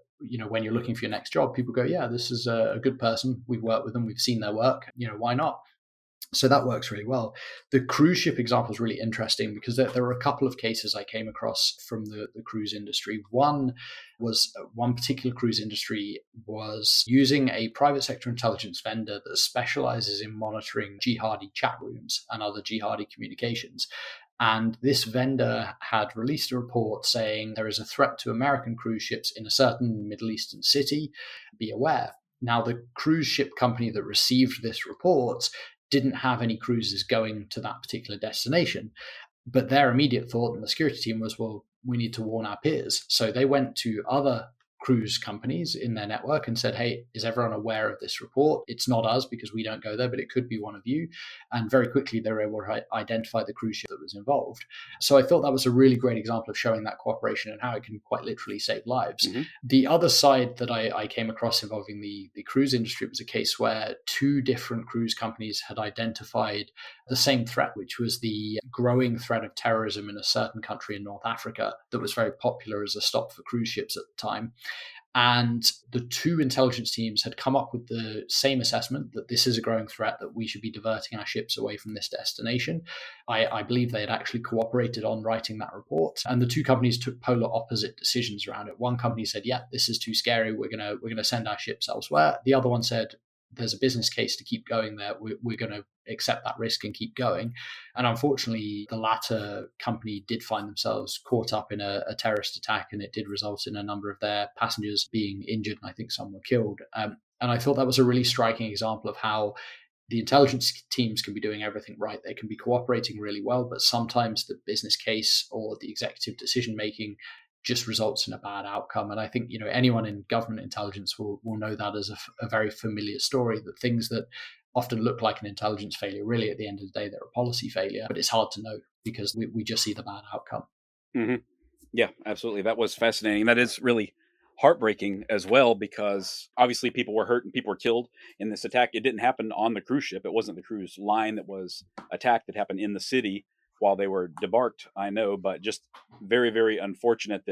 when you're looking for your next job, people go, yeah, this is a good person, we've worked with them, we've seen their work, why not? So that works really well. The cruise ship example is really interesting because there were a couple of cases I came across from the cruise industry. One particular cruise industry was using a private sector intelligence vendor that specializes in monitoring jihadi chat rooms and other jihadi communications. And this vendor had released a report saying there is a threat to American cruise ships in a certain Middle Eastern city. Be aware. Now, the cruise ship company that received this report didn't have any cruises going to that particular destination. But their immediate thought and the security team was, well, we need to warn our peers. So they went to other cruise companies in their network and said, hey, is everyone aware of this report? It's not us because we don't go there, but it could be one of you. And very quickly they were able to identify the cruise ship that was involved. So I thought that was a really great example of showing that cooperation and how it can quite literally save lives. The other side that I came across involving the cruise industry was a case where two different cruise companies had identified the same threat, which was the growing threat of terrorism in a certain country in North Africa that was very popular as a stop for cruise ships at the time. And the two intelligence teams had come up with the same assessment that this is a growing threat, that we should be diverting our ships away from this destination. I believe they had actually cooperated on writing that report. And the two companies took polar opposite decisions around it. One company said, yeah, this is too scary. We're gonna send our ships elsewhere. The other one said, there's a business case to keep going there. We're going to accept that risk and keep going. And unfortunately, the latter company did find themselves caught up in a terrorist attack, and it did result in a number of their passengers being injured, and I think some were killed. And I thought that was a really striking example of how the intelligence teams can be doing everything right. They can be cooperating really well, but sometimes the business case or the executive decision making just results in a bad outcome. And I think, anyone in government intelligence will know that as a very familiar story, that things that often look like an intelligence failure, really at the end of the day, they're a policy failure, but it's hard to know because we just see the bad outcome. Yeah, absolutely. That was fascinating. That is really heartbreaking as well, because obviously people were hurt and people were killed in this attack. It didn't happen on the cruise ship. It wasn't the cruise line that was attacked. It happened in the city while they were debarked, I know, but just very, very unfortunate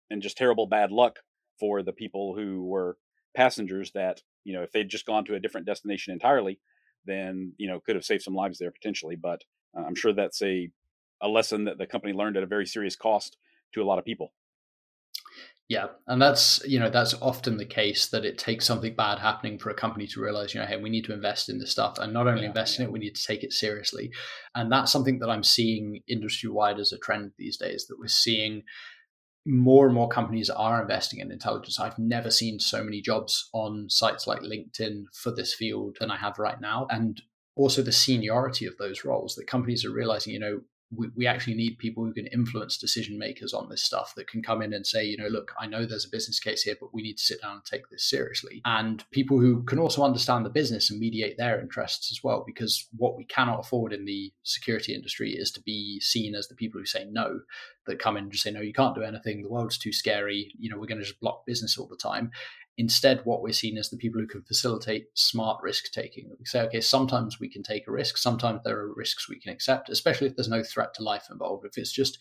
and just terrible bad luck for the people who were passengers that, if they'd just gone to a different destination entirely, then, could have saved some lives there potentially. But I'm sure that's a lesson that the company learned at a very serious cost to a lot of people. Yeah, and that's often the case, that it takes something bad happening for a company to realize, hey, we need to invest in this stuff, and not only Yeah, invest in it, we need to take it seriously. And that's something that I'm seeing industry wide as a trend these days, that we're seeing more and more companies are investing in intelligence. I've never seen so many jobs on sites like LinkedIn for this field than I have right now. And also the seniority of those roles, that companies are realizing, we actually need people who can influence decision makers on this stuff, that can come in and say, look, I know there's a business case here, but we need to sit down and take this seriously. And people who can also understand the business and mediate their interests as well, because what we cannot afford in the security industry is to be seen as the people who say no, that come in and just say, no, you can't do anything. The world's too scary. We're going to just block business all the time. Instead, what we're seen as the people who can facilitate smart risk taking. We say, okay, sometimes we can take a risk. Sometimes there are risks we can accept, especially if there's no threat to life involved. If it's just,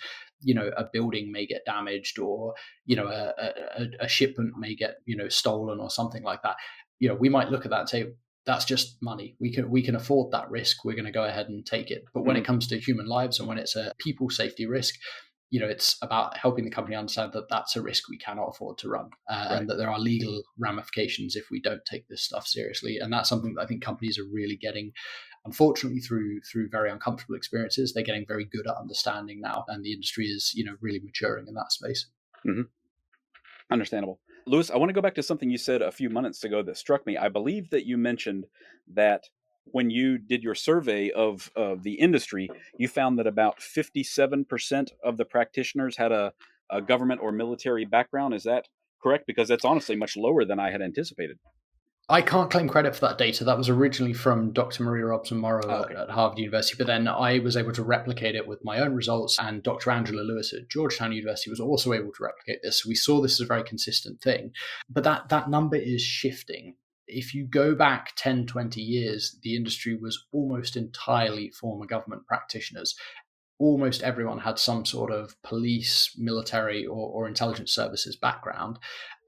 a building may get damaged, or, a shipment may get, stolen or something like that. We might look at that and say, that's just money. We can afford that risk. We're going to go ahead and take it. But when it comes to human lives, and when it's a people safety risk, it's about helping the company understand that that's a risk we cannot afford to run, right. and that there are legal ramifications if we don't take this stuff seriously. And that's something that I think companies are really getting, unfortunately, through very uncomfortable experiences. They're getting very good at understanding now, and the industry is, really maturing in that space. Mm-hmm. Understandable. Lewis, I want to go back to something you said a few minutes ago that struck me. I believe that you mentioned that when you did your survey of the industry, you found that about 57% of the practitioners had a government or military background. Is that correct? Because that's honestly much lower than I had anticipated. I can't claim credit for that data. That was originally from Dr. Maria Robson Morrow Oh, okay. at Harvard University, but then I was able to replicate it with my own results, and Dr. Angela Lewis at Georgetown University was also able to replicate this. So we saw this as a very consistent thing. But that number is shifting. If you go back 10, 20 years, the industry was almost entirely former government practitioners. Almost everyone had some sort of police, military, or intelligence services background.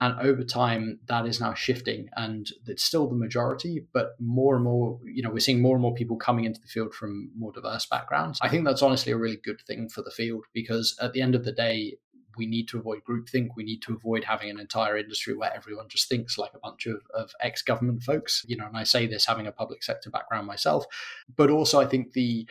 And over time, that is now shifting, and it's still the majority, but more and more, we're seeing more and more people coming into the field from more diverse backgrounds. I think that's honestly a really good thing for the field, because at the end of the day, we need to avoid groupthink. We need to avoid having an entire industry where everyone just thinks like a bunch of ex-government folks. And I say this having a public sector background myself, but also I think the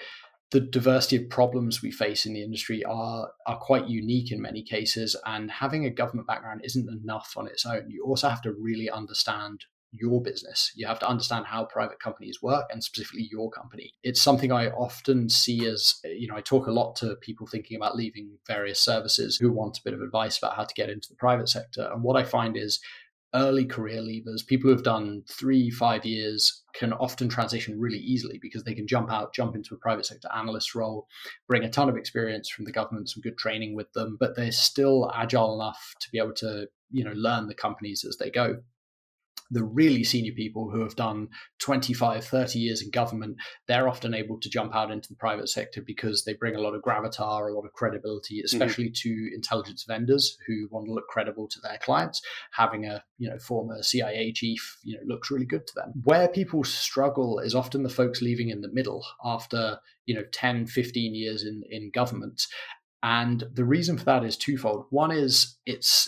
diversity of problems we face in the industry are quite unique in many cases, and having a government background isn't enough on its own. You also have to really understand your business. You have to understand how private companies work, and specifically your company. It's something I often see as, I talk a lot to people thinking about leaving various services who want a bit of advice about how to get into the private sector. And what I find is early career leavers, people who have done 3-5 years, can often transition really easily, because they can jump into a private sector analyst role, bring a ton of experience from the government, some good training with them, but they're still agile enough to be able to, learn the companies as they go. The really senior people who have done 25, 30 years in government, they're often able to jump out into the private sector because they bring a lot of gravitar, a lot of credibility, especially to intelligence vendors who want to look credible to their clients. Having a former CIA chief looks really good to them. Where people struggle is often the folks leaving in the middle after 10, 15 years in government. And the reason for that is twofold. One is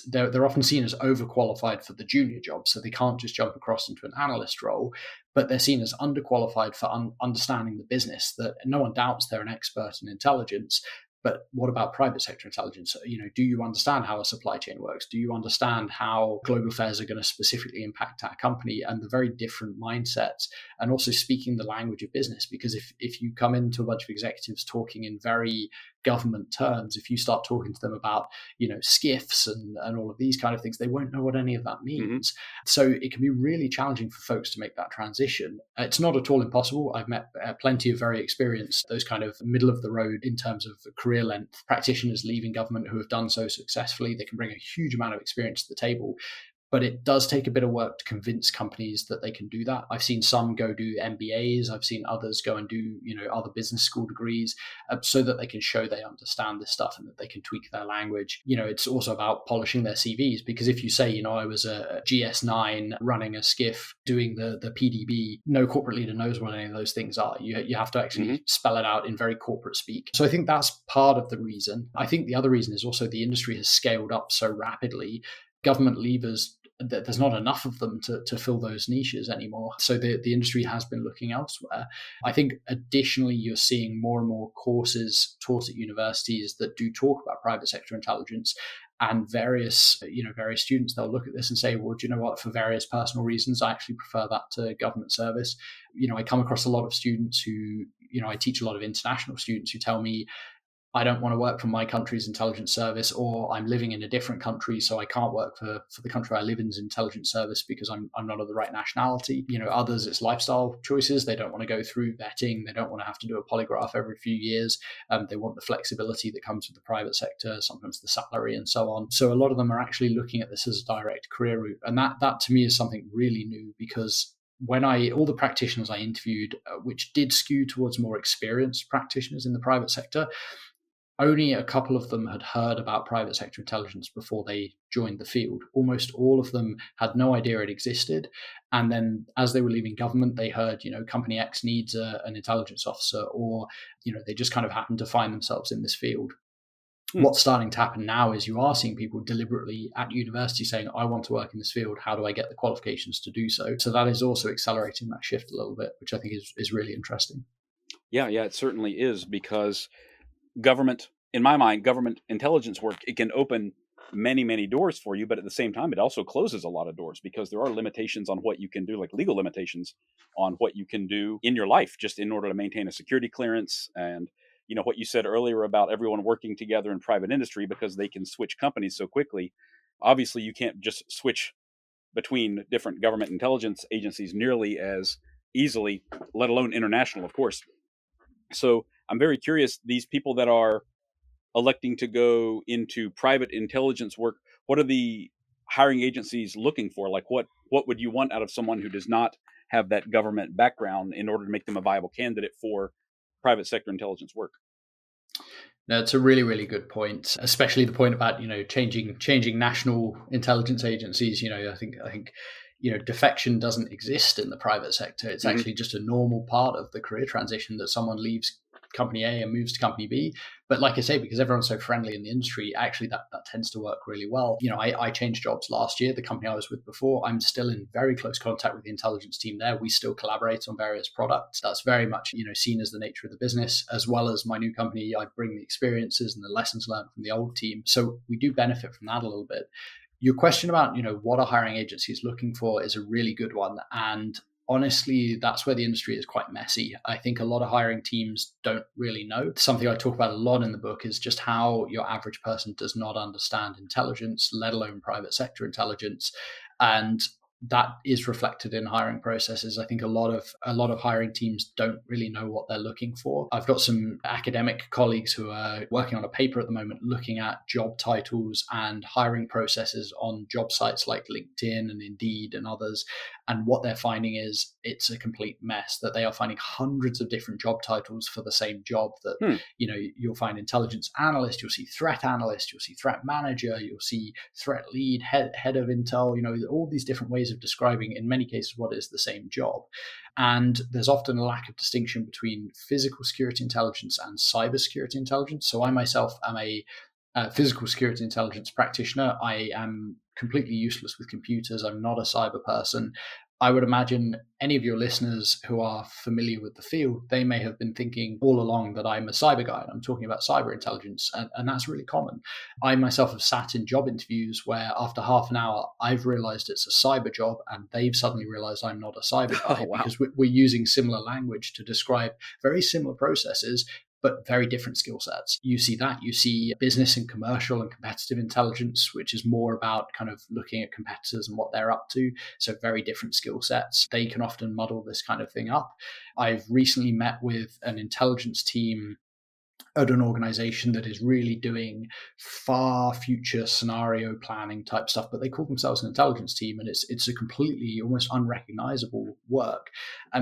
they're often seen as overqualified for the junior job, so they can't just jump across into an analyst role, but they're seen as underqualified for understanding the business. That no one doubts they're an expert in intelligence, but what about private sector intelligence? Do you understand how a supply chain works? Do you understand how global affairs are going to specifically impact our company, and the very different mindsets, and also speaking the language of business? Because if you come into a bunch of executives talking in very government terms, if you start talking to them about skiffs and all of these kind of things, they won't know what any of that means. So it can be really challenging for folks to make that transition. It's not at all impossible. I've met plenty of very experienced, those kind of middle of the road in terms of career length practitioners leaving government who have done so successfully. They can bring a huge amount of experience to the table. But it does take a bit of work to convince companies that they can do that. I've seen some go do MBAs. I've seen others go and do, other business school degrees, so that they can show they understand this stuff and that they can tweak their language. It's also about polishing their CVs, because if you say, I was a GS9 running a skiff doing the PDB, no corporate leader knows what any of those things are. You have to actually spell it out in very corporate speak. So I think that's part of the reason. I think the other reason is also the industry has scaled up so rapidly. Government levers, there's not enough of them to fill those niches anymore. So the industry has been looking elsewhere. I think additionally, you're seeing more and more courses taught at universities that do talk about private sector intelligence, and various students, they'll look at this and say, well, do you know what, for various personal reasons, I actually prefer that to government service. I come across a lot of students who, I teach a lot of international students who tell me, I don't want to work for my country's intelligence service, or I'm living in a different country, so I can't work for the country I live in's intelligence service because I'm not of the right nationality. Others, it's lifestyle choices. They don't want to go through vetting. They don't want to have to do a polygraph every few years. They want the flexibility that comes with the private sector, sometimes the salary and so on. So a lot of them are actually looking at this as a direct career route. And that to me is something really new, because all the practitioners I interviewed, which did skew towards more experienced practitioners in the private sector, only a couple of them had heard about private sector intelligence before they joined the field. Almost all of them had no idea it existed. And then as they were leaving government, they heard, company X needs an intelligence officer, or, they just kind of happened to find themselves in this field. What's starting to happen now is you are seeing people deliberately at university saying, I want to work in this field. How do I get the qualifications to do so? So that is also accelerating that shift a little bit, which I think is really interesting. Yeah, it certainly is, because government intelligence work, it can open many, many doors for you, but at the same time, it also closes a lot of doors, because there are limitations on what you can do, like legal limitations on what you can do in your life, just in order to maintain a security clearance. And, what you said earlier about everyone working together in private industry because they can switch companies so quickly. Obviously, you can't just switch between different government intelligence agencies nearly as easily, let alone international, of course. So I'm very curious, these people that are electing to go into private intelligence work, what are the hiring agencies looking for? Like what would you want out of someone who does not have that government background in order to make them a viable candidate for private sector intelligence work? No, it's a really, really good point, especially the point about, changing national intelligence agencies. I think defection doesn't exist in the private sector. It's actually just a normal part of the career transition that someone leaves company A and moves to company B. But like I say, because everyone's so friendly in the industry, actually that tends to work really well. I changed jobs last year. The company I was with before, I'm still in very close contact with the intelligence team there. We still collaborate on various products. That's very much, seen as the nature of the business. As well as my new company, I bring the experiences and the lessons learned from the old team. So we do benefit from that a little bit. Your question about, what are hiring agencies looking for is a really good one. And honestly, that's where the industry is quite messy. I think a lot of hiring teams don't really know. Something I talk about a lot in the book is just how your average person does not understand intelligence, let alone private sector intelligence. And that is reflected in hiring processes. I think a lot of hiring teams don't really know what they're looking for. I've got some academic colleagues who are working on a paper at the moment looking at job titles and hiring processes on job sites like LinkedIn and Indeed and others. And what they're finding is it's a complete mess, that they are finding hundreds of different job titles for the same job. That you'll find intelligence analyst, you'll see threat analyst, you'll see threat manager, you'll see threat lead, head of intel, all these different ways of describing, in many cases, what is the same job. And there's often a lack of distinction between physical security intelligence and cybersecurity intelligence. So I myself am a physical security intelligence practitioner. I am completely useless with computers. I'm not a cyber person. I would imagine any of your listeners who are familiar with the field, they may have been thinking all along that I'm a cyber guy and I'm talking about cyber intelligence. And that's really common. I myself have sat in job interviews where after half an hour, I've realized it's a cyber job and they've suddenly realized I'm not a cyber guy. Wow. Because we're using similar language to describe very similar processes, but very different skill sets. You see that. You see business and commercial and competitive intelligence, which is more about kind of looking at competitors and what they're up to. So very different skill sets. They can often muddle this kind of thing up. I've recently met with an intelligence team at an organization that is really doing far future scenario planning type stuff, but they call themselves an intelligence team, and it's a completely almost unrecognizable work.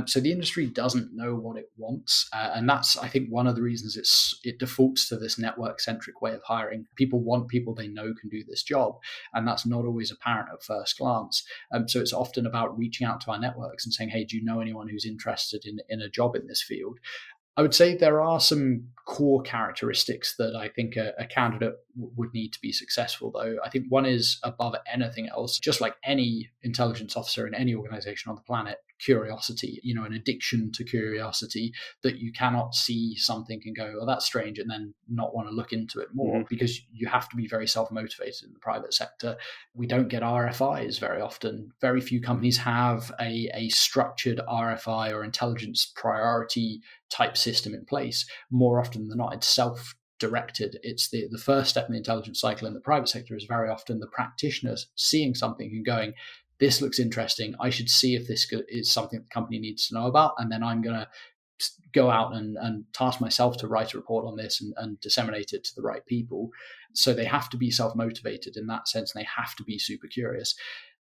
So the industry doesn't know what it wants, and that's, I think, one of the reasons it defaults to this network centric way of hiring. People want people they know can do this job, and that's not always apparent at first glance. So it's often about reaching out to our networks and saying, hey, do you know anyone who's interested in a job in this field? I would say there are some core characteristics that I think a candidate would need to be successful, though. I think one is above anything else, just like any intelligence officer in any organization on the planet, curiosity, an addiction to curiosity, that you cannot see something and go, oh, that's strange, and then not want to look into it more, because you have to be very self-motivated in the private sector. We don't get RFIs very often. Very few companies have a structured RFI or intelligence priority type system in place. More often than not, it's self-directed. It's the first step in the intelligence cycle in the private sector is very often the practitioners seeing something and going, this looks interesting. I should see if this is something the company needs to know about. And then I'm going to go out and task myself to write a report on this and disseminate it to the right people. So they have to be self-motivated in that sense, and they have to be super curious.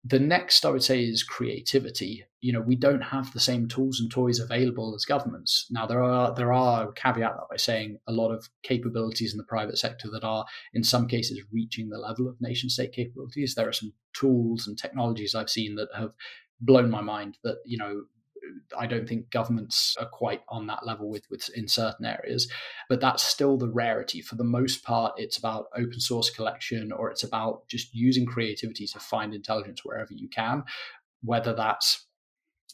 The next, I would say, is creativity. We don't have the same tools and toys available as governments. Now, there are caveat that by saying a lot of capabilities in the private sector that are, in some cases, reaching the level of nation state capabilities. There are some tools and technologies I've seen that have blown my mind that, I don't think governments are quite on that level with in certain areas, but that's still the rarity. For the most part, it's about open source collection, or it's about just using creativity to find intelligence wherever you can, whether that's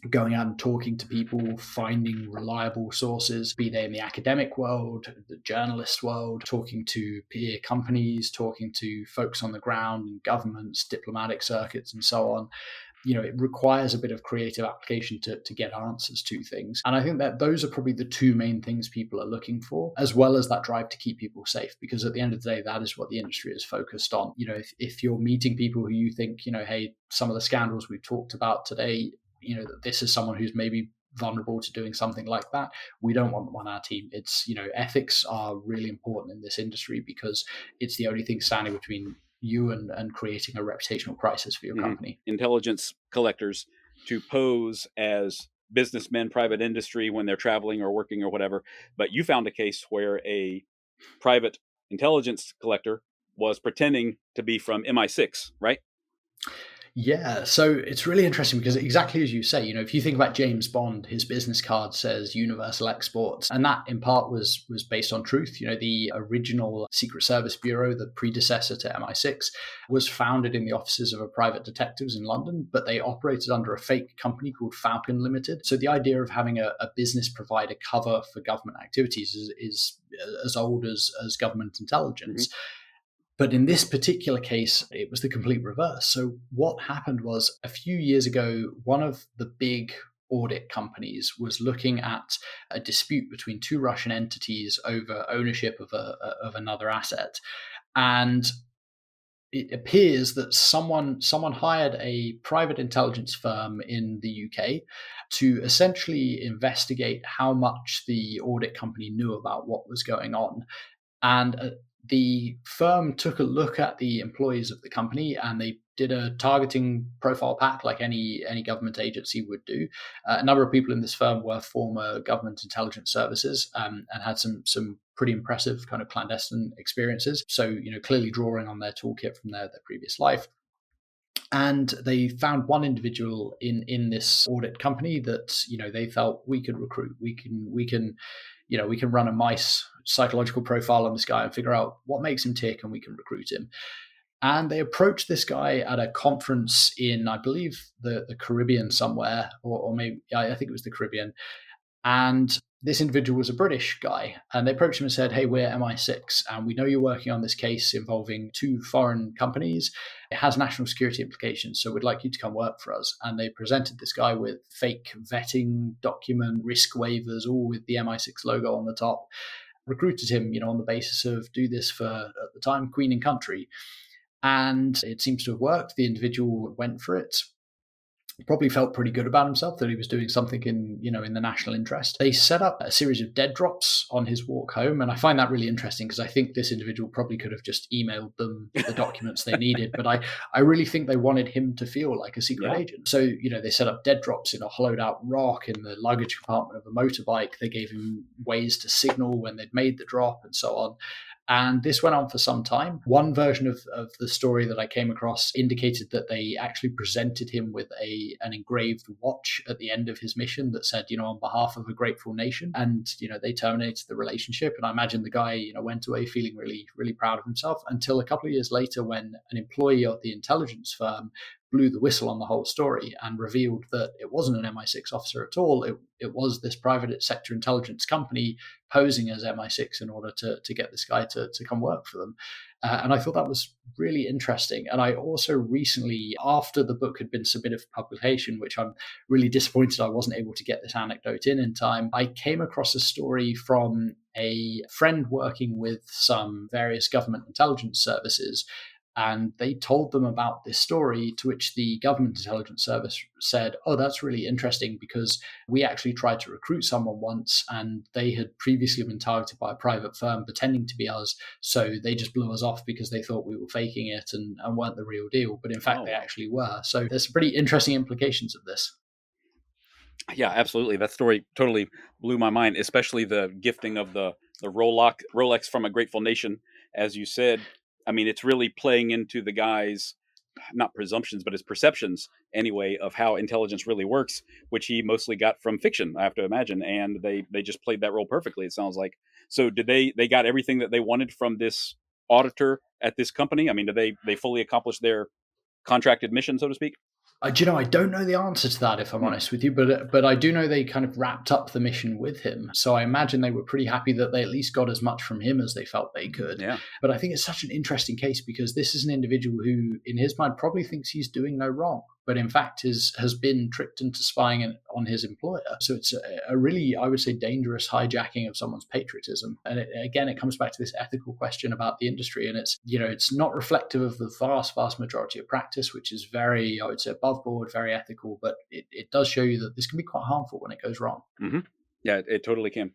going out and talking to people, finding reliable sources, be they in the academic world, the journalist world, talking to peer companies, talking to folks on the ground in governments, diplomatic circuits, and so on. It requires a bit of creative application to get answers to things. And I think that those are probably the two main things people are looking for, as well as that drive to keep people safe. Because at the end of the day, that is what the industry is focused on. If you're meeting people who you think, hey, some of the scandals we've talked about today, that this is someone who's maybe vulnerable to doing something like that, we don't want them on our team. It's, ethics are really important in this industry because it's the only thing standing between you and creating a reputational crisis for your company. Intelligence collectors to pose as businessmen, private industry when they're traveling or working or whatever. But you found a case where a private intelligence collector was pretending to be from MI6, right? Yeah, so it's really interesting because exactly as you say, if you think about James Bond, his business card says Universal Exports, and that in part was based on truth. The original Secret Service Bureau, the predecessor to MI6, was founded in the offices of a private detectives in London, but they operated under a fake company called Falcon Limited. So the idea of having a business provider cover for government activities is as old as government intelligence. But in this particular case, it was the complete reverse. So what happened was, a few years ago, one of the big audit companies was looking at a dispute between two Russian entities over ownership of another asset. And it appears that someone hired a private intelligence firm in the UK to essentially investigate how much the audit company knew about what was going on. And the firm took a look at the employees of the company, and they did a targeting profile pack like any government agency would do. A number of people in this firm were former government intelligence services and had some pretty impressive kind of clandestine experiences. So, clearly drawing on their toolkit from their previous life. And they found one individual in this audit company that, they felt we could recruit. We can run a mice psychological profile on this guy and figure out what makes him tick, and we can recruit him. And they approached this guy at a conference in, I believe, the Caribbean somewhere, or maybe, I think it was the Caribbean. And this individual was a British guy, and they approached him and said, hey, we're MI6, and we know you're working on this case involving two foreign companies. It has national security implications, so we'd like you to come work for us. And they presented this guy with fake vetting document, risk waivers, all with the MI6 logo on the top. Recruited him, on the basis of do this for, at the time, Queen and Country. And it seems to have worked. The individual went for it. probably felt pretty good about himself that he was doing something in the national interest. They set up a series of dead drops on his walk home, and I find that really interesting because I think this individual probably could have just emailed them the documents they needed, but I really think they wanted him to feel like a secret agent. So they set up dead drops in a hollowed out rock in the luggage compartment of a motorbike. They gave him ways to signal when they'd made the drop and so on. And this went on for some time. One version of the story that I came across indicated that they actually presented him with an engraved watch at the end of his mission that said, on behalf of a grateful nation. And, they terminated the relationship. And I imagine the guy, went away feeling really, really proud of himself until a couple of years later when an employee of the intelligence firm blew the whistle on the whole story and revealed that it wasn't an MI6 officer at all. It was this private sector intelligence company posing as MI6 in order to get this guy to come work for them. And I thought that was really interesting. And I also recently, after the book had been submitted for publication, which I'm really disappointed I wasn't able to get this anecdote in time, I came across a story from a friend working with some various government intelligence services. And they told them about this story, to which the government intelligence service said, oh, that's really interesting because we actually tried to recruit someone once and they had previously been targeted by a private firm pretending to be us. So they just blew us off because they thought we were faking it and weren't the real deal. But in fact, they actually were. So there's some pretty interesting implications of this. Yeah, absolutely. That story totally blew my mind, especially the gifting of the Rolex from a grateful nation, as you said. I mean, it's really playing into the guy's, not presumptions, but his perceptions anyway, of how intelligence really works, which he mostly got from fiction, I have to imagine. And they just played that role perfectly, it sounds like. So did they got everything that they wanted from this auditor at this company? I mean, did they fully accomplish their contracted mission, so to speak? I don't know the answer to that, if I'm honest with you, but I do know they kind of wrapped up the mission with him. So I imagine they were pretty happy that they at least got as much from him as they felt they could. Yeah. But I think it's such an interesting case because this is an individual who, in his mind, probably thinks he's doing no wrong, but in fact has been tricked into spying on his employer. So it's a really, I would say, dangerous hijacking of someone's patriotism. And it comes back to this ethical question about the industry. And it's not reflective of the vast, vast majority of practice, which is very, I would say, above board, very ethical. But it does show you that this can be quite harmful when it goes wrong. Mm-hmm. Yeah, it totally can.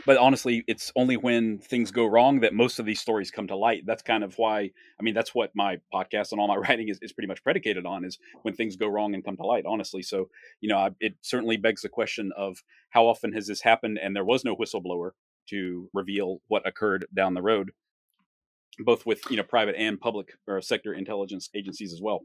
But honestly, it's only when things go wrong that most of these stories come to light. That's kind of why, I mean, that's what my podcast and all my writing is pretty much predicated on, is when things go wrong and come to light, honestly. So, it certainly begs the question of how often has this happened and there was no whistleblower to reveal what occurred down the road, both with, private and public or sector intelligence agencies as well.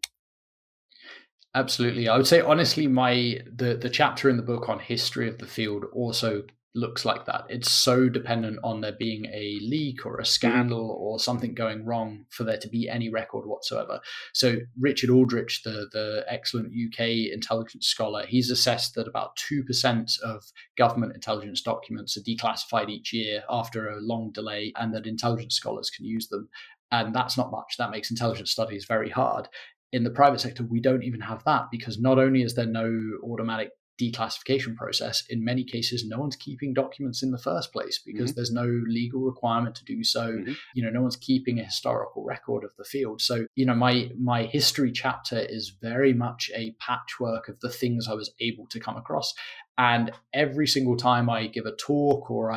Absolutely. I would say, honestly, the chapter in the book on history of the field also looks like that. It's so dependent on there being a leak or a scandal or something going wrong for there to be any record whatsoever. So Richard Aldrich, the excellent UK intelligence scholar, he's assessed that about 2% of government intelligence documents are declassified each year after a long delay, and that intelligence scholars can use them. And that's not much. That makes intelligence studies very hard. In the private sector, we don't even have that, because not only is there no automatic declassification process, in many cases no one's keeping documents in the first place because there's no legal requirement to do so. No one's keeping a historical record of the field. So my history chapter is very much a patchwork of the things I was able to come across. And every single time I give a talk, or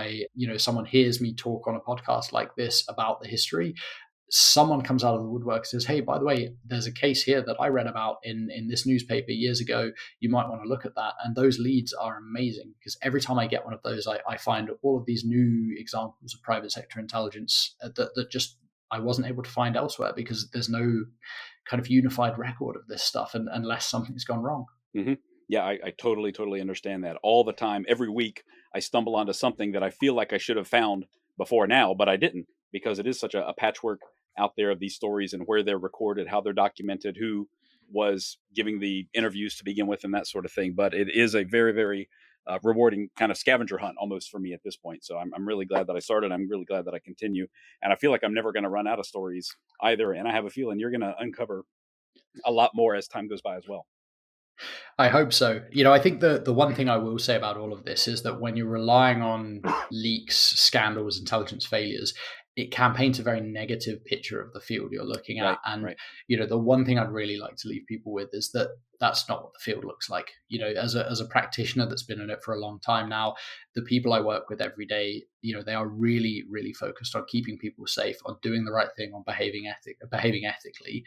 someone hears me talk on a podcast like this about the history, someone comes out of the woodwork and says, hey, by the way, there's a case here that I read about in this newspaper years ago. You might want to look at that. And those leads are amazing, because every time I get one of those, I find all of these new examples of private sector intelligence that just I wasn't able to find elsewhere, because there's no kind of unified record of this stuff unless something's gone wrong. Mm-hmm. Yeah, I totally understand that. All the time, every week, I stumble onto something that I feel like I should have found before now, but I didn't, because it is such a patchwork out there of these stories and where they're recorded, how they're documented, who was giving the interviews to begin with, and that sort of thing. But it is a very, very rewarding kind of scavenger hunt almost for me at this point. So I'm really glad that I started. I'm really glad that I continue. And I feel like I'm never going to run out of stories either. And I have a feeling you're going to uncover a lot more as time goes by as well. I hope so. I think the one thing I will say about all of this is that when you're relying on leaks, scandals, intelligence failures, it can paint a very negative picture of the field you're looking at. Right, And, right. the one thing I'd really like to leave people with is that that's not what the field looks like. As a practitioner that's been in it for a long time now, the people I work with every day, they are really, really focused on keeping people safe, on doing the right thing, on behaving ethically.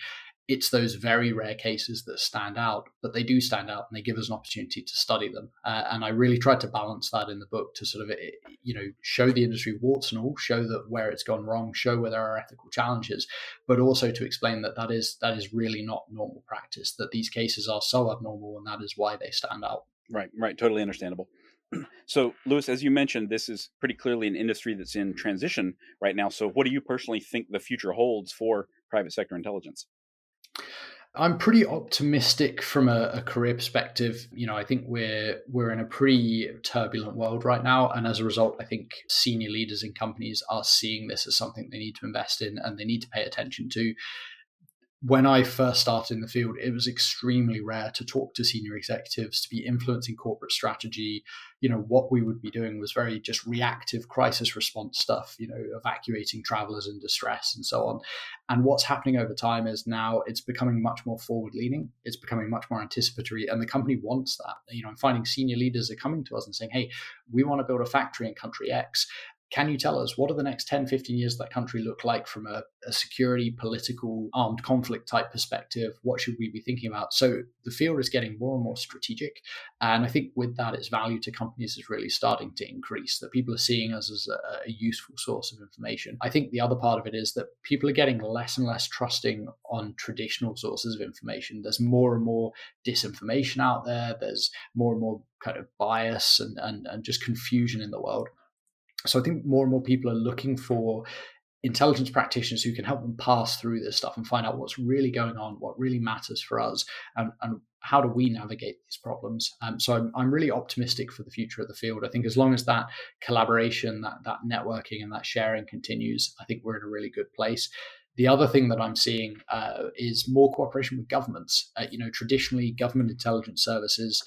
It's those very rare cases that stand out, but they do stand out, and they give us an opportunity to study them. And I really tried to balance that in the book to sort of, show the industry warts and all, show that where it's gone wrong, show where there are ethical challenges, but also to explain that that is really not normal practice, that these cases are so abnormal, and that is why they stand out. Right, right. Totally understandable. So, Lewis, as you mentioned, this is pretty clearly an industry that's in transition right now. So, what do you personally think the future holds for private sector intelligence? I'm pretty optimistic from a career perspective. I think we're in a pretty turbulent world right now, and as a result, I think senior leaders in companies are seeing this as something they need to invest in and they need to pay attention to. When I first started in the field, it was extremely rare to talk to senior executives, to be influencing corporate strategy. What we would be doing was very just reactive crisis response stuff, evacuating travelers in distress and so on. And what's happening over time is now it's becoming much more forward leaning. It's becoming much more anticipatory. And the company wants that. I'm finding senior leaders are coming to us and saying, hey, we want to build a factory in country X. Can you tell us what are the next 10, 15 years of that country look like from a security, political, armed conflict type perspective? What should we be thinking about? So the field is getting more and more strategic. And I think with that, its value to companies is really starting to increase, that people are seeing us as a useful source of information. I think the other part of it is that people are getting less and less trusting on traditional sources of information. There's more and more disinformation out there. There's more and more kind of bias and just confusion in the world. So I think more and more people are looking for intelligence practitioners who can help them pass through this stuff and find out what's really going on, what really matters for us, and how do we navigate these problems. So I'm really optimistic for the future of the field. I think as long as that collaboration, that networking and that sharing continues, I think we're in a really good place. The other thing that I'm seeing is more cooperation with governments. Traditionally, government intelligence services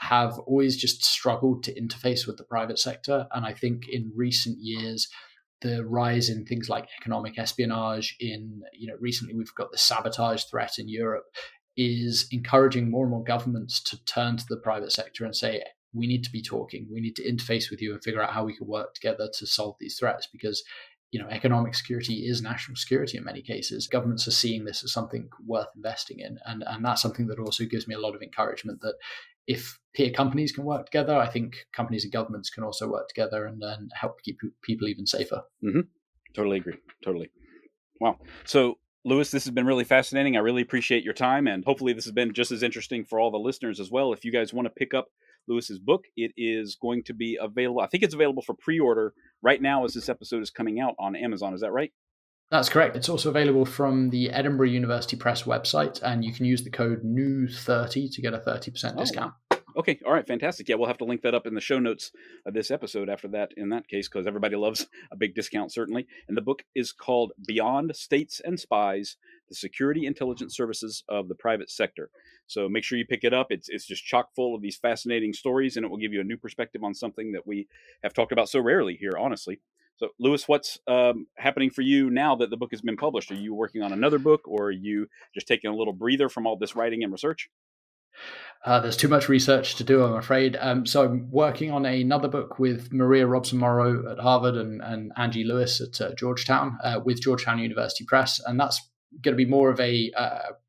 have always just struggled to interface with the private sector. And I think in recent years, the rise in things like economic espionage, recently we've got the sabotage threat in Europe, is encouraging more and more governments to turn to the private sector and say, we need to be talking, we need to interface with you and figure out how we can work together to solve these threats, because economic security is national security in many cases. Governments are seeing this as something worth investing in. And that's something that also gives me a lot of encouragement that if peer companies can work together, I think companies and governments can also work together and help keep people even safer. Mm-hmm. Totally agree. Totally. Wow. So, Lewis, this has been really fascinating. I really appreciate your time, and hopefully this has been just as interesting for all the listeners as well. If you guys want to pick up Lewis's book, it is going to be available. I think it's available for pre-order right now as this episode is coming out on Amazon. Is that right? That's correct. It's also available from the Edinburgh University Press website, and you can use the code NEW30 to get a 30% discount. Okay. All right. Fantastic. Yeah, we'll have to link that up in the show notes of this episode after that, in that case, because everybody loves a big discount, certainly. And the book is called Beyond States and Spies, the Security Intelligence Services of the Private Sector. So make sure you pick it up. It's just chock full of these fascinating stories, and it will give you a new perspective on something that we have talked about so rarely here, honestly. So, Lewis, what's happening for you now that the book has been published? Are you working on another book, or are you just taking a little breather from all this writing and research? There's too much research to do, I'm afraid. So I'm working on another book with Maria Robson-Morrow at Harvard and Angie Lewis at Georgetown with Georgetown University Press. And that's going to be more of a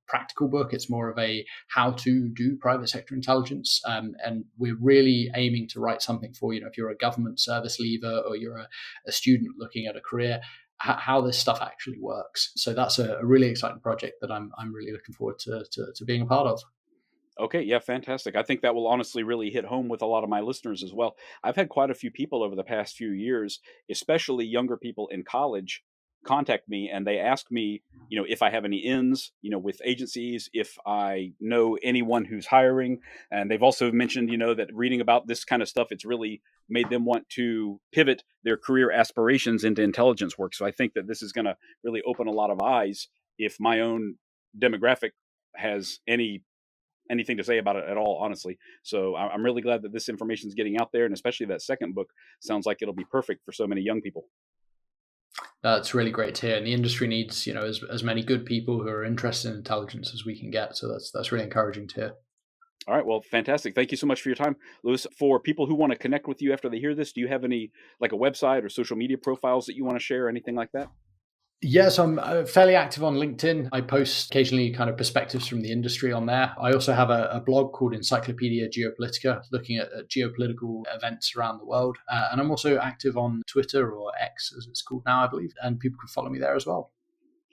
practical book. It's more of a how to do private sector intelligence. And we're really aiming to write something for, if you're a government service leaver or you're a student looking at a career, how this stuff actually works. So that's a really exciting project that I'm really looking forward to being a part of. Okay, yeah, fantastic. I think that will honestly really hit home with a lot of my listeners as well. I've had quite a few people over the past few years, especially younger people in college, contact me and they ask me, if I have any ins, with agencies, if I know anyone who's hiring. And they've also mentioned, that reading about this kind of stuff, it's really made them want to pivot their career aspirations into intelligence work. So I think that this is going to really open a lot of eyes if my own demographic has anything to say about it at all, honestly. So I'm really glad that this information is getting out there, and especially that second book sounds like it'll be perfect for so many young people. That's really great to hear. And the industry needs, as many good people who are interested in intelligence as we can get. So that's really encouraging to hear. All right. Well, fantastic. Thank you so much for your time, Lewis. For people who want to connect with you after they hear this, do you have any, like a website or social media profiles that you want to share, anything like that? Yes, I'm fairly active on LinkedIn. I post occasionally kind of perspectives from the industry on there. I also have a blog called Encyclopedia Geopolitica, looking at geopolitical events around the world. And I'm also active on Twitter, or X as it's called now, I believe, and people can follow me there as well.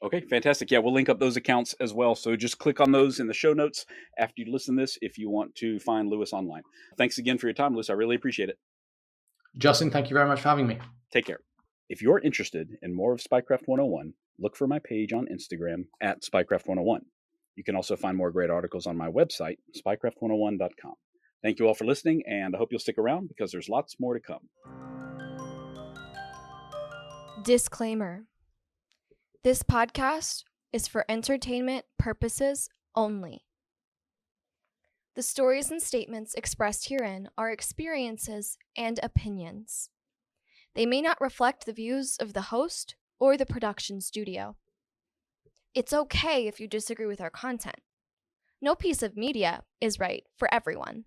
Okay, fantastic. Yeah, we'll link up those accounts as well. So just click on those in the show notes after you listen to this if you want to find Lewis online. Thanks again for your time, Lewis. I really appreciate it. Justin, thank you very much for having me. Take care. If you're interested in more of Spycraft 101, look for my page on Instagram at Spycraft 101. You can also find more great articles on my website, spycraft101.com. Thank you all for listening, and I hope you'll stick around because there's lots more to come. Disclaimer. This podcast is for entertainment purposes only. The stories and statements expressed herein are experiences and opinions. They may not reflect the views of the host or the production studio. It's okay if you disagree with our content. No piece of media is right for everyone.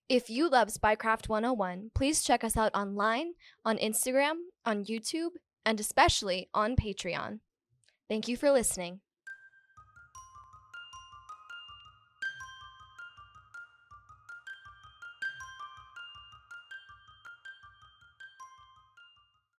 If you love Spycraft 101, please check us out online, on Instagram, on YouTube, and especially on Patreon. Thank you for listening.